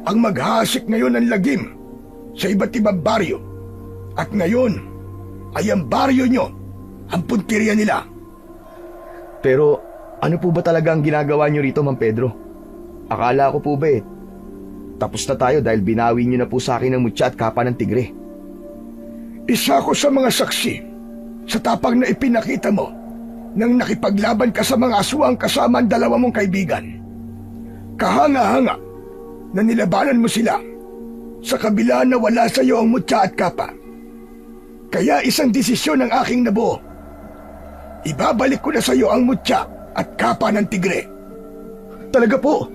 ang maghahasik ngayon ng lagim sa iba't ibang baryo. At ngayon ay ang baryo nyo ang puntirya nila. Pero ano po ba talaga ang ginagawa niyo rito, Mang Pedro? Akala ko po ba tapos na tayo dahil binawi niyo na po sa akin ang mutya at kapa ng tigre. Isa ko sa mga saksi sa tapang na ipinakita mo nang nakipaglaban ka sa mga aswang kasama ang dalawa mong kaibigan. Kahanga-hanga na nilabanan mo sila sa kabila na wala sa iyo ang mutya at kapa. Kaya isang desisyon ang aking nabuo. Ibabalik ko na sa iyo ang mutya at kapa ng tigre. Talaga po?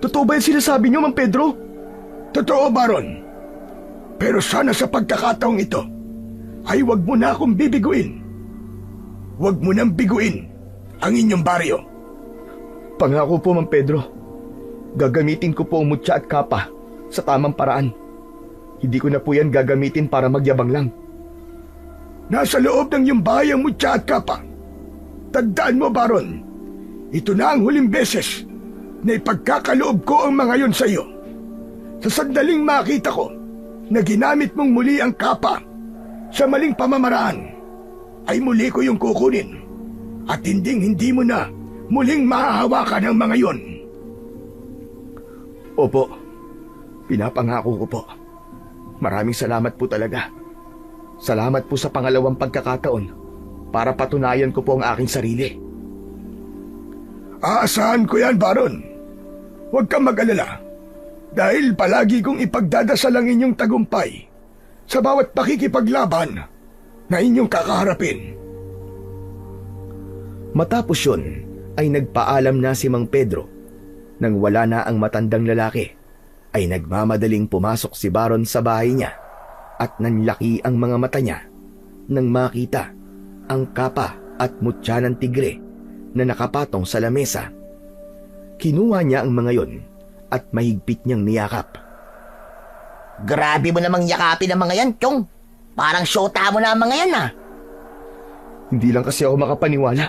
Totoo ba yung sinasabi niyo, Mang Pedro? Totoo, Baron. Pero sana sa pagkakataong ito ay wag mo na akong bibiguin. Wag mo nang biguin ang inyong baryo. Pangako po, Mang Pedro. Gagamitin ko po ang mutya at kapa sa tamang paraan. Hindi ko na po yan gagamitin para magyabang lang. Nasa loob ng iyong bahay ang mutya at kapa. Tandaan mo, Baron, ito na ang huling beses na ipagkakaloob ko ang mga yon sa iyo. Sa sandaling makita ko na ginamit mong muli ang kapa sa maling pamamaraan, ay muli ko yung kukunin at hindi mo na muling mahahawakan ang mga yon. Opo, pinapangako ko po. Maraming salamat po talaga. Salamat po sa pangalawang pagkakataon para patunayan ko po ang aking sarili. Aasahan ko yan, Baron. Huwag kang mag-alala dahil palagi kong ipagdadasal ang inyong tagumpay sa bawat pakikipaglaban na inyong kakaharapin. Matapos yun ay nagpaalam na si Mang Pedro. Nang wala na ang matandang lalaki, ay nagmamadaling pumasok si Baron sa bahay niya at nanlaki ang mga mata niya nang makita ang kapa at mutya ng tigre na nakapatong sa lamesa. Kinuha niya ang mga yon at mahigpit niyang niyakap. Grabe mo namang yakapin ang mga yan, Chong. Parang syota mo na ang mga yan, ah. Hindi lang kasi ako makapaniwala.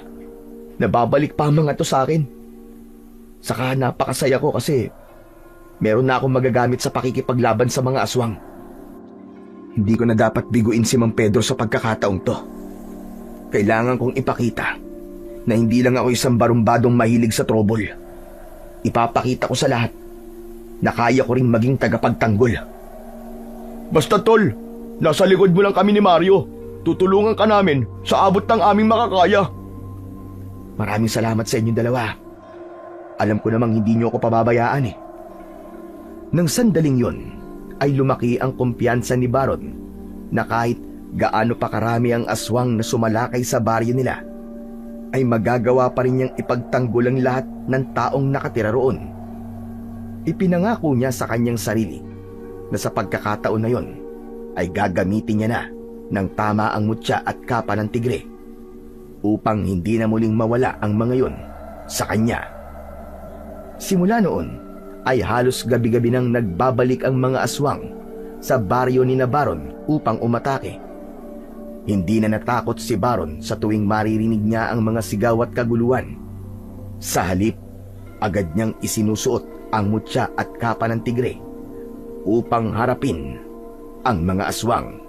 Nababalik pa ang mga to sa akin. Saka napakasaya ko kasi meron na akong magagamit sa pakikipaglaban sa mga aswang. Hindi ko na dapat biguin si Mang Pedro sa pagkakataong to. Kailangan kong ipakita na hindi lang ako isang barumbadong mahilig sa trouble. Ipapakita ko sa lahat na kaya ko ring maging tagapagtanggol. Basta tol, nasa likod mo lang kami ni Mario. Tutulungan ka namin sa abot ng aming makakaya. Maraming salamat sa inyong dalawa. Alam ko namang hindi niyo ako pababayaan eh. Nang sandaling yon, ay lumaki ang kumpiyansa ni Baron na kahit gaano pa karami ang aswang na sumalakay sa baryo nila, ay magagawa pa rin niyang ipagtanggol ang lahat ng taong nakatira roon. Ipinangako niya sa kanyang sarili na sa pagkakataon na yon ay gagamitin niya na ng tama ang mutya at kapa ng tigre upang hindi na muling mawala ang mga yon sa kanya. Simula noon ay halos gabi-gabi nang nagbabalik ang mga aswang sa baryo ni na Baron upang umatake. Hindi na natakot si Baron sa tuwing maririnig niya ang mga sigaw at kaguluhan. Sa halip, agad niyang isinusuot ang mutya at kapa ng tigre upang harapin ang mga aswang.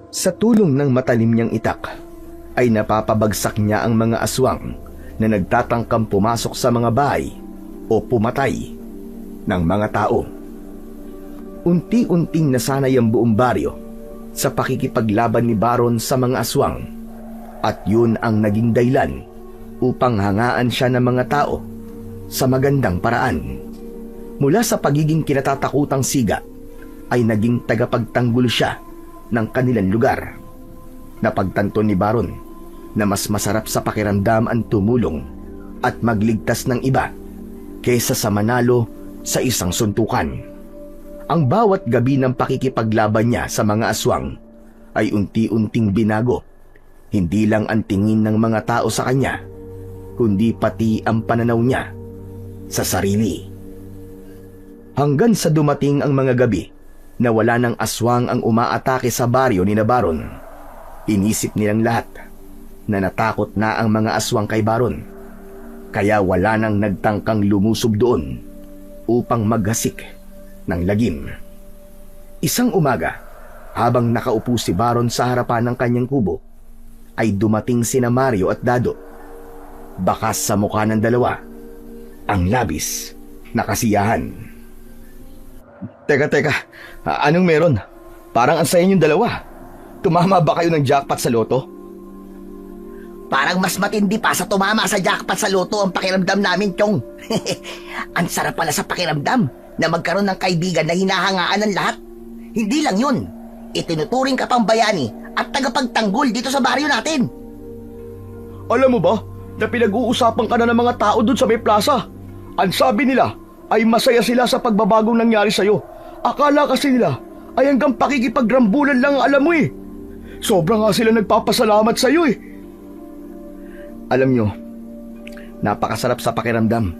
Sa tulong ng matalim niyang itak, ay napapabagsak niya ang mga aswang na nagtatangkang pumasok sa mga bahay o pumatay ng mga tao. Unti-unting nasanay ang buong baryo sa pakikipaglaban ni Baron sa mga aswang, at yun ang naging dahilan upang hangaan siya ng mga tao sa magandang paraan. Mula sa pagiging kinatatakutang siga ay naging tagapagtanggol siya ng kanilang lugar. Napagtanto ni Baron na mas masarap sa pakiramdam ang tumulong at magligtas ng iba kaysa sa manalo sa isang suntukan. Ang bawat gabi ng pakikipaglaban niya sa mga aswang ay unti-unting binago, hindi lang ang tingin ng mga tao sa kanya, kundi pati ang pananaw niya sa sarili. Hanggang sa dumating ang mga gabi na wala ng aswang ang umaatake sa baryo ni na Baron. Inisip nilang lahat na natakot na ang mga aswang kay Baron, kaya wala nang nagtangkang lumusob doon upang maghasik ng lagim. Isang umaga, habang nakaupo si Baron sa harapan ng kanyang kubo, ay dumating sina Mario at Dado. Bakas sa mukha ng dalawa ang labis na kasiyahan. Teka, anong meron? Parang ang saya niyong dalawa. Tumama ba kayo ng jackpot sa loto? Parang mas matindi pa sa tumama sa jackpot sa loto ang pakiramdam namin, Chong. Ang sarap pala sa pakiramdam na magkaroon ng kaibigan na hinahangaan ng lahat. Hindi lang yun, itinuturing ka pang bayani at tagapagtanggol dito sa baryo natin. Alam mo ba na pinag-uusapan ka na ng mga tao doon sa may plaza? Ang sabi nila ay masaya sila sa pagbabagong nangyari sa'yo. Akala kasi nila ay hanggang pakikipagrambulan lang ang alam mo eh. Sobra nga sila nagpapasalamat sa'yo eh. Alam nyo, napakasarap sa pakiramdam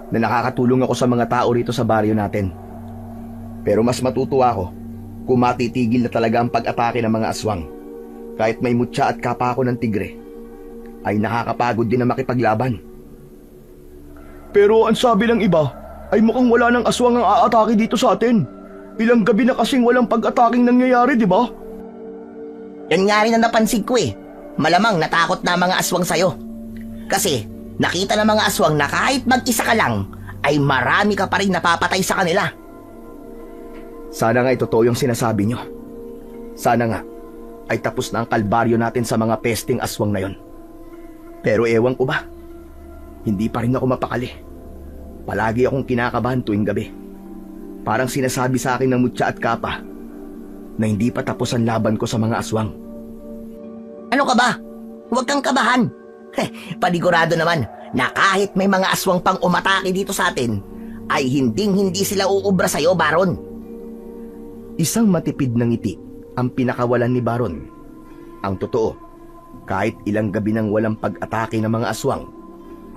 na nakakatulong ako sa mga tao rito sa baryo natin. Pero mas matutuwa ako kung matitigil na talaga ang pag-atake ng mga aswang. Kahit may mutya at kapa ako ng tigre, ay nakakapagod din na makipaglaban. Pero ang sabi ng iba ay mukhang wala ng aswang ang aatake dito sa atin. Ilang gabi na kasing walang pag-ataking nangyayari, di ba? Yan nga rin ang napansin ko eh. Malamang natakot na mga aswang sa'yo. Kasi nakita ng mga aswang na kahit mag-isa ka lang, ay marami ka pa rin napapatay sa kanila. Sana nga totoo yung sinasabi nyo. Sana nga ay tapos na ang kalbaryo natin sa mga pesting aswang na yon. Pero ewan ko ba, hindi pa rin ako mapakali. Palagi akong kinakabahan tuwing gabi. Parang sinasabi sa akin ng mutya at kapa na hindi pa tapos ang laban ko sa mga aswang. Ano ka ba? Huwag kang kabahan. Panigurado naman na kahit may mga aswang pang umatake dito sa atin, ay hinding-hindi sila uubra sa'yo, Baron. Isang matipid na ngiti ang pinakawalan ni Baron. Ang totoo, kahit ilang gabi nang walang pag-atake ng mga aswang,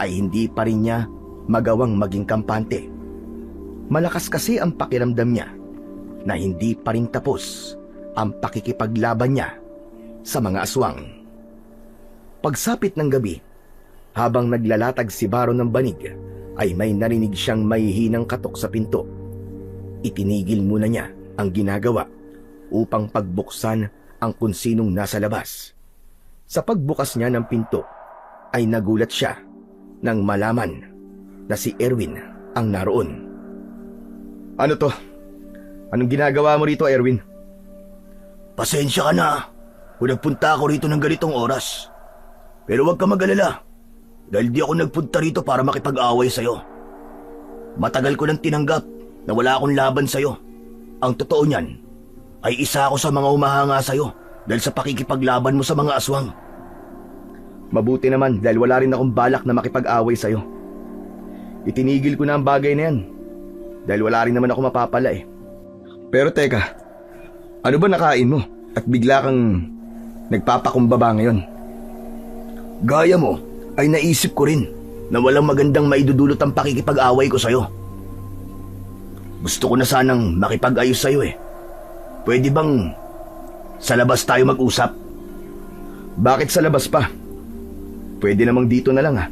ay hindi pa rin niya magawang maging kampante. Malakas kasi ang pakiramdam niya na hindi pa rin tapos ang pakikipaglaban niya sa mga aswang. Pagsapit ng gabi, habang naglalatag si Baron ng banig, ay may narinig siyang mahihinang katok sa pinto. Itinigil muna niya ang ginagawa upang pagbuksan ang kung sinong nasa labas. Sa pagbukas niya ng pinto, ay nagulat siya nang malaman na si Erwin ang naroon. Ano to? Anong ginagawa mo rito, Erwin? Pasensya ka na kung nagpunta ako rito ng ganitong oras. Pero huwag ka mag-alala dahil di ako nagpunta rito para makipag-away sa'yo. Matagal ko nang tinanggap na wala akong laban sa'yo. Ang totoo niyan ay isa ako sa mga humahanga sa'yo dahil sa pakikipaglaban mo sa mga aswang. Mabuti naman dahil wala rin akong balak na makipag-away sa'yo. Itinigil ko na ang bagay na yan dahil wala rin naman ako mapapala eh. Pero teka, Ano ba nakain mo? At bigla kang nagpapakumbaba ngayon? Gaya mo, ay naisip ko rin na walang magandang maidudulot ang pakikipag-away ko sa'yo. Gusto ko na sanang makipag-ayos sa'yo eh. Pwede bang sa labas tayo mag-usap? Bakit sa labas pa? Pwede namang dito na lang ha.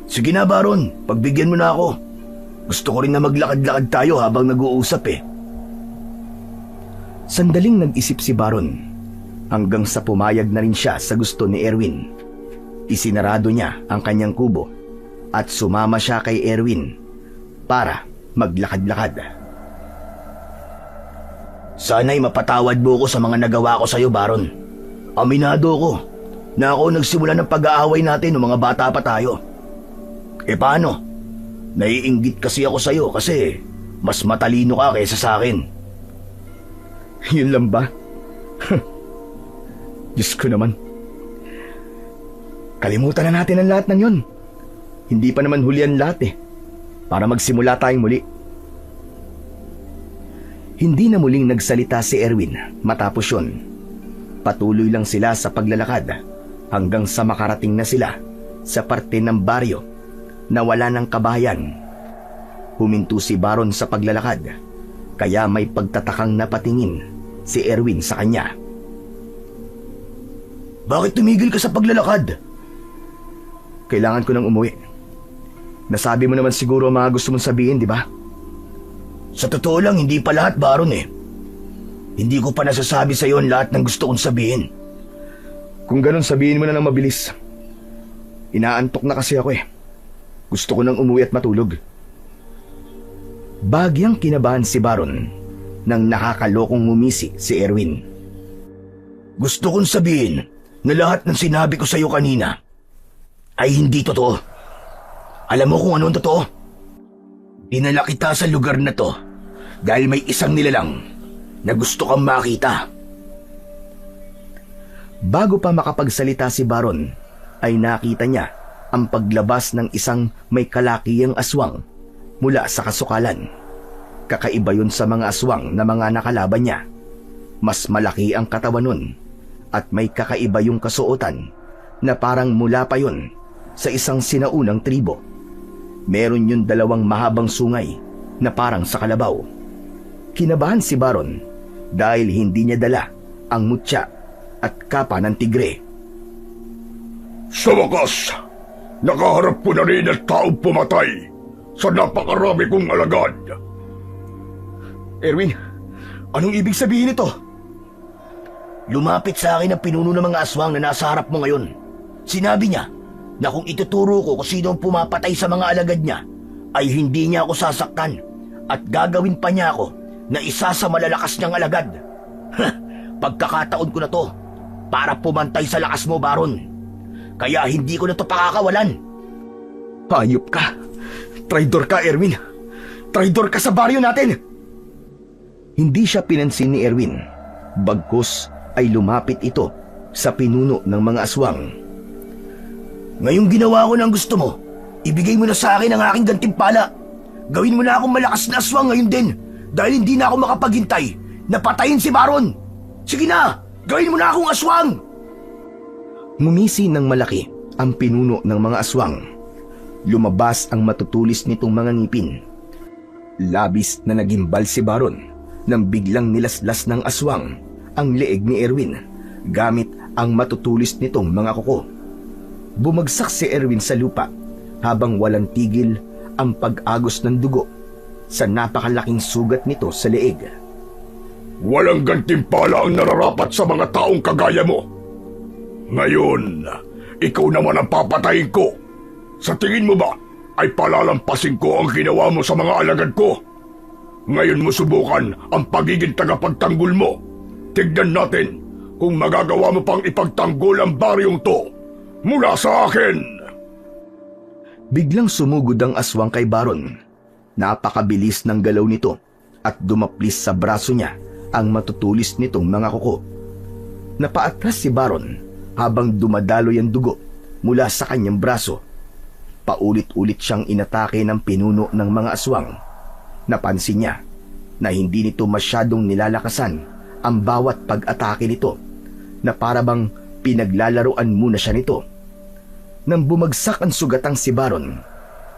Sige na, Baron, pagbigyan mo na ako. Gusto ko rin na maglakad-lakad tayo habang nag-uusap eh. Sandaling nag-isip si Baron hanggang sa pumayag na rin siya sa gusto ni Erwin. Isinarado niya ang kanyang kubo at sumama siya kay Erwin para maglakad-lakad. Sana'y mapatawad mo ko sa mga nagawa ko sa'yo, Baron. Aminado ko na ako nagsimula ng pag-aaway natin nung mga bata pa tayo. Paano? Naiinggit kasi ako sa'yo kasi mas matalino ka kaysa sa akin. Yun lang ba? Diyos ko naman. Kalimutan na natin ang lahat ng yun. Hindi pa naman huli ang lahat eh. Para magsimula tayong muli. Hindi na muling nagsalita si Erwin matapos yun. Patuloy lang sila sa paglalakad hanggang sa makarating na sila sa parte ng baryo na wala ng kabahayan. Huminto si Baron sa paglalakad kaya may pagtatakang napatingin si Erwin sa kanya. Bakit tumigil ka sa paglalakad? Kailangan ko nang umuwi. Nasabi mo naman siguro ang mga gusto mong sabihin, di ba? Sa totoo lang, hindi pa lahat, Baron eh. Hindi ko pa nasasabi sa iyo ang lahat ng gusto kong sabihin. Kung ganun, sabihin mo na ng mabilis. Inaantok na kasi ako eh. Gusto ko nang umuwi at matulog. Bagyang kinabahan si Baron nang nakakalokong ngumisi si Erwin. Gusto kong sabihin na lahat ng sinabi ko sa iyo kanina ay hindi totoo. Alam mo kung ano ang totoo? Dinala kita sa lugar na to dahil may isang nilalang na gusto kang makita. Bago pa makapagsalita si Baron, ay nakita niya ang paglabas ng isang may kalakiyang aswang mula sa kasukalan. Kakaiba yun sa mga aswang na mga nakalaban niya. Mas malaki ang katawan nun at may kakaiba yung kasuotan na parang mula pa yun sa isang sinaunang tribo. Meron yun dalawang mahabang sungay na parang sa kalabaw. Kinabahan si Baron dahil hindi niya dala ang mutya at kapa ng tigre. Sa wakas, nakaharap ko na rin ang taong pumatay sa napakarami kong alagad. Erwin, anong ibig sabihin nito? Lumapit sa akin ang pinuno ng mga aswang na nasa harap mo ngayon. Sinabi niya na kung ituturo ko kung sino ang pumapatay sa mga alagad niya, ay hindi niya ako sasaktan at gagawin pa niya ako na isa sa malalakas niyang alagad. Pagkakataon ko na to para pumantay sa lakas mo, Baron. Kaya hindi ko na to pakakawalan. Hayop ka! Traidor ka, Erwin! Traidor ka sa baryo natin! Hindi siya pinansin ni Erwin. Bagkus ay lumapit ito sa pinuno ng mga aswang. Ngayong ginawa ko ng gusto mo, ibigay mo na sa akin ang aking gantimpala. Gawin mo na akong malakas na aswang ngayon din dahil hindi na ako makapaghintay na patayin si Baron. Sige na, gawin mo na akong aswang! Ngumisi ng malaki ang pinuno ng mga aswang. Lumabas ang matutulis nitong mga ngipin. Labis na nagimbal si Baron nang biglang nilaslas ng aswang ang leeg ni Erwin gamit ang matutulis nitong mga kuko. Bumagsak si Erwin sa lupa habang walang tigil ang pag-agos ng dugo sa napakalaking sugat nito sa leeg. Walang gantimpala ang nararapat sa mga taong kagaya mo. Ngayon, ikaw naman ang papatayin ko. Sa tingin mo ba ay palalampasin ko ang ginawa mo sa mga alagad ko? Ngayon mo subukan ang pagiging tagapagtanggol mo. Tignan natin kung magagawa mo pang ipagtanggol ang baryong to mula sa akin. Biglang sumugod ang aswang kay Baron. Napakabilis ng galaw nito at dumaplis sa braso niya ang matutulis nitong mga kuko. Napaatras si Baron habang dumadaloy ang dugo mula sa kanyang braso. Paulit-ulit siyang inatake ng pinuno ng mga aswang. Napansin niya na hindi nito masyadong nilalakasan ang bawat pag-atake nito na parabang pinaglalaruan muna siya nito. Nang bumagsak ang sugatang si Baron,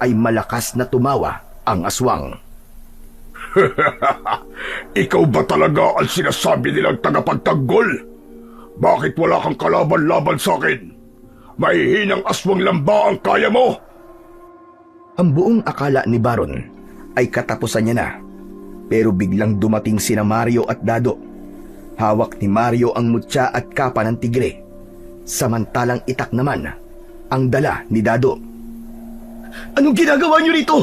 ay malakas na tumawa ang aswang. Ikaw ba talaga ang sinasabi nilang tagapagtanggol? Bakit wala kang kalaban-laban sa akin? Mahihinang aswang lang ba ang kaya mo? Ang buong akala ni Baron ay katapusan niya na. Pero biglang dumating sina Mario at Dado. Hawak ni Mario ang mutya at kapa ng tigre. Samantalang Itak naman ang dala ni Dado. Anong ginagawa niyo rito?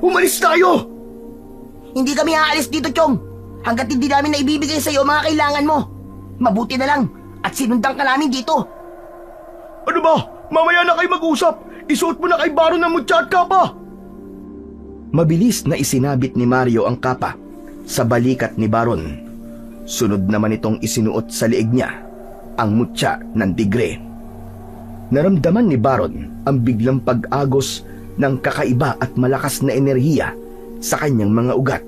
Umalis tayo! Hindi kami aalis dito, Chong. Hanggat hindi namin na ibibigay sa iyo mga kailangan mo. Mabuti na lang at sinundan ka namin dito. Ano ba? Mamaya na kayo mag-usap. Isuot mo na kay Baron ng mutya at kapa. Mabilis na isinabit ni Mario ang kapa sa balikat ni Baron. Sunod naman itong isinuot sa leeg niya ang mutya ng tigre. Naramdaman ni Baron ang biglang pag-agos ng kakaiba at malakas na enerhiya sa kanyang mga ugat.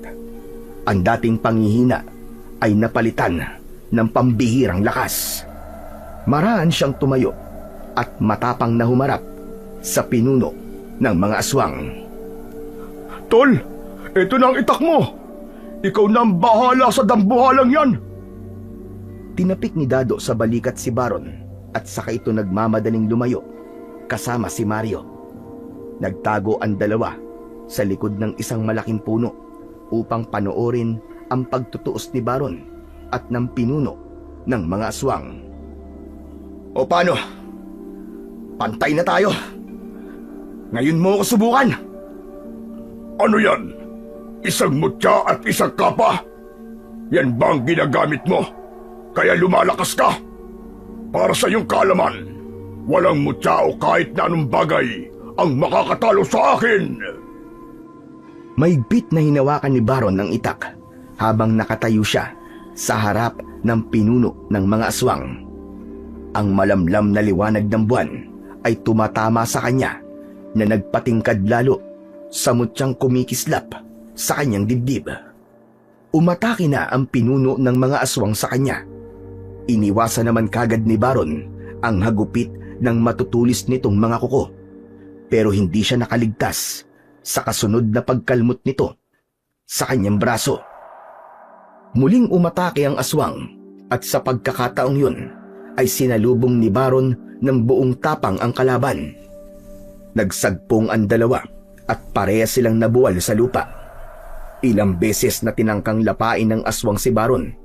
Ang dating panghihina ay napalitan ng pambihirang lakas. Maraan siyang tumayo at matapang na humarap sa pinuno ng mga aswang. Tol, ito na ang Itak mo. Ikaw na ang bahala sa dambuhalang yan. Tinapik ni Dado sa balikat si Baron at saka ito nagmamadaling lumayo kasama si Mario. Nagtago ang dalawa sa likod ng isang malaking puno upang panoorin ang pagtutuos ni Baron at ng pinuno ng mga aswang. O paano? Pantay na tayo. Ngayon mo ako subukan. Ano yan? Isang mutya at isang kapa? Yan ba ang ginagamit mo? Kaya lumalakas ka? Para sa iyong kaalaman, walang mutya o kahit na anong bagay ang makakatalo sa akin. Mahigpit na hinawakan ni Baron ng Itak habang nakatayo siya sa harap ng pinuno ng mga aswang. Ang malamlam na liwanag ng buwan ay tumatama sa kanya na nagpatingkad lalo sa mutyang kumikislap sa kanyang dibdib. Umatake na ang pinuno ng mga aswang sa kanya. Iniwasan naman kagad ni Baron ang hagupit ng matutulis nitong mga kuko. Pero hindi siya nakaligtas sa kasunod na pagkalmot nito sa kanyang braso. Muling umatake ang aswang at sa pagkakataong yun ay sinalubong ni Baron ng buong tapang ang kalaban. Nagsagpong ang dalawa at pareha silang nabuwal sa lupa. Ilang beses na tinangkang lapain ng aswang si Baron.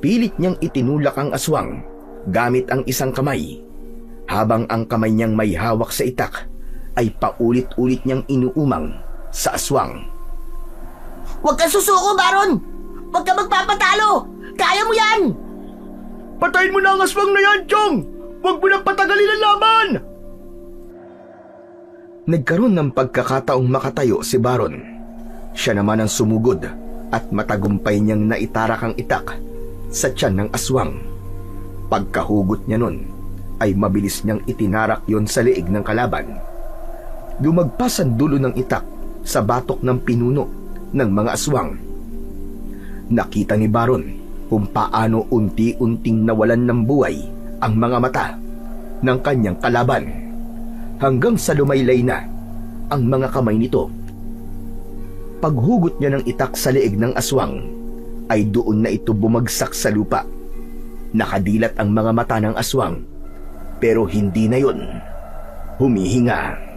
Pilit niyang itinulak ang aswang gamit ang isang kamay, habang ang kamay niyang may hawak sa Itak ay paulit-ulit niyang inuumang sa aswang. Huwag kang susuko, Baron! Huwag kang magpapatalo! Kaya mo yan! Patayin mo na ang aswang na yan, Chong! Huwag mo nang patagalin ang laban! Nagkaroon ng pagkakataong makatayo si Baron. Siya naman ang sumugod at matagumpay niyang naitarak ang Itak sa tiyan ng aswang. Pagkahugot niya nun, ay mabilis niyang itinarak yon sa leeg ng kalaban. Lumagpas ang dulo ng Itak sa batok ng pinuno ng mga aswang. Nakita ni Baron kung paano unti-unting nawalan ng buhay ang mga mata ng kanyang kalaban, hanggang sa lumaylay na ang mga kamay nito. Paghugot niya ng Itak sa leeg ng aswang, ay doon na ito bumagsak sa lupa. Nakadilat ang mga mata ng aswang, pero hindi na yun humihinga.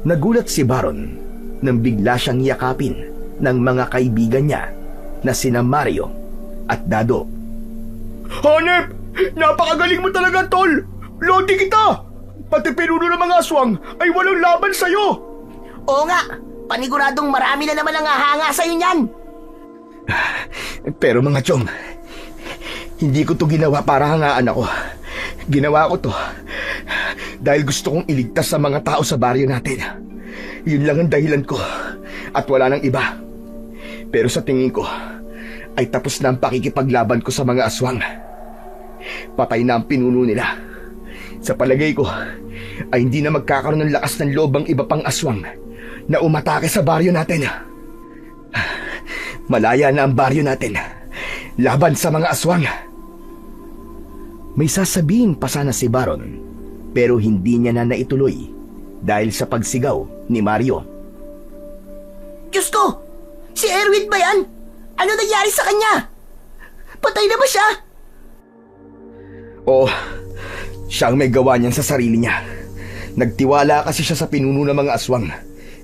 Nagulat si Baron nang bigla siyang yakapin ng mga kaibigan niya na sina Mario at Dado. Hanep! Napakagaling mo talaga, Tol! Lodi kita! Pati pinuno ng mga aswang ay walang laban sa'yo! Oo nga! Paniguradong marami na naman ang hahanga sa'yo niyan! Pero mga Chong, hindi ko to ginawa para hangaan ako. Ginawa ko to dahil gusto kong iligtas sa mga tao sa baryo natin. Yun lang ang dahilan ko at wala nang iba. Pero sa tingin ko ay tapos na ang pakikipaglaban ko sa mga aswang. Patay na ang pinuno nila. Sa palagay ko ay hindi na magkakaroon ng lakas ng loob ang iba pang aswang na umatake sa baryo natin. Malaya na ang baryo natin laban sa mga aswang. May sasabihin pa sana si Baron, pero hindi niya na naituloy dahil sa pagsigaw ni Mario. Diyos ko! Si Erwin ba yan? Ano nangyari sa kanya? Patay na ba siya? Oo, siya ang may gawa niyan sa sarili niya. Nagtiwala kasi siya sa pinuno ng mga aswang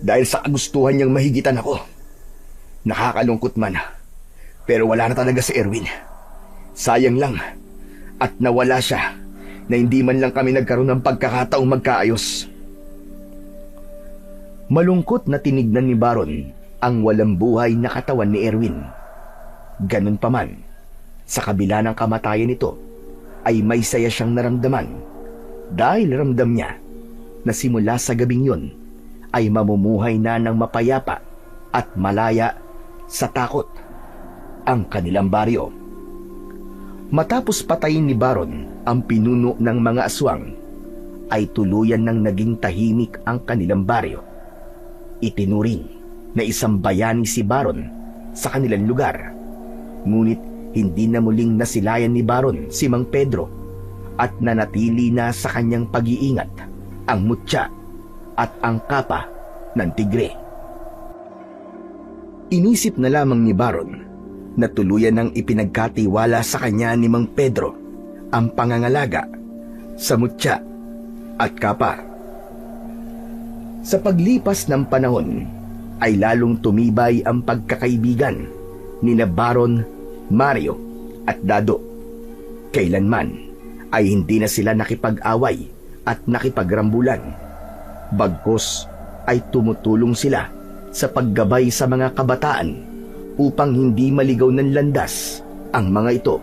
dahil sa kagustuhan niyang mahigitan ako. Nakakalungkot man, pero wala na talaga si Erwin. Sayang lang, at nawala siya na hindi man lang kami nagkaroon ng pagkakataong magkaayos. Malungkot na tinignan ni Baron ang walang buhay na katawan ni Erwin. Ganun pa man, sa kabila ng kamatayan nito, ay may saya siyang naramdaman dahil ramdam niya na simula sa gabing yun ay mamumuhay na ng mapayapa at malaya sa takot ang kanilang baryo. Matapos patayin ni Baron ang pinuno ng mga aswang, ay tuluyan nang naging tahimik ang kanilang baryo. Itinuring na isang bayani si Baron sa kanilang lugar. Ngunit hindi na muling nasilayan ni Baron si Mang Pedro at nanatili na sa kanyang pag-iingat ang mutya at ang kapa ng tigre. Inisip na lamang ni Baron na tuluyan ng ipinagkatiwala sa kanya ni Mang Pedro ang pangangalaga sa mutya at kapa. Sa paglipas ng panahon ay lalong tumibay ang pagkakaibigan ni na Baron, Mario at Dado. Kailanman ay hindi na sila nakipag-away at nakipagrambulan. Bagkus ay tumutulong sila sa paggabay sa mga kabataan upang hindi maligaw ng landas ang mga ito.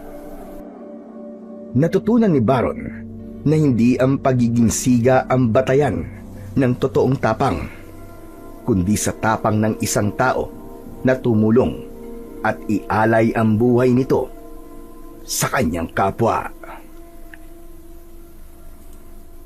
Natutunan ni Baron na hindi ang pagiging siga ang batayan ng totoong tapang, kundi sa tapang ng isang tao na tumulong at ialay ang buhay nito sa kanyang kapwa.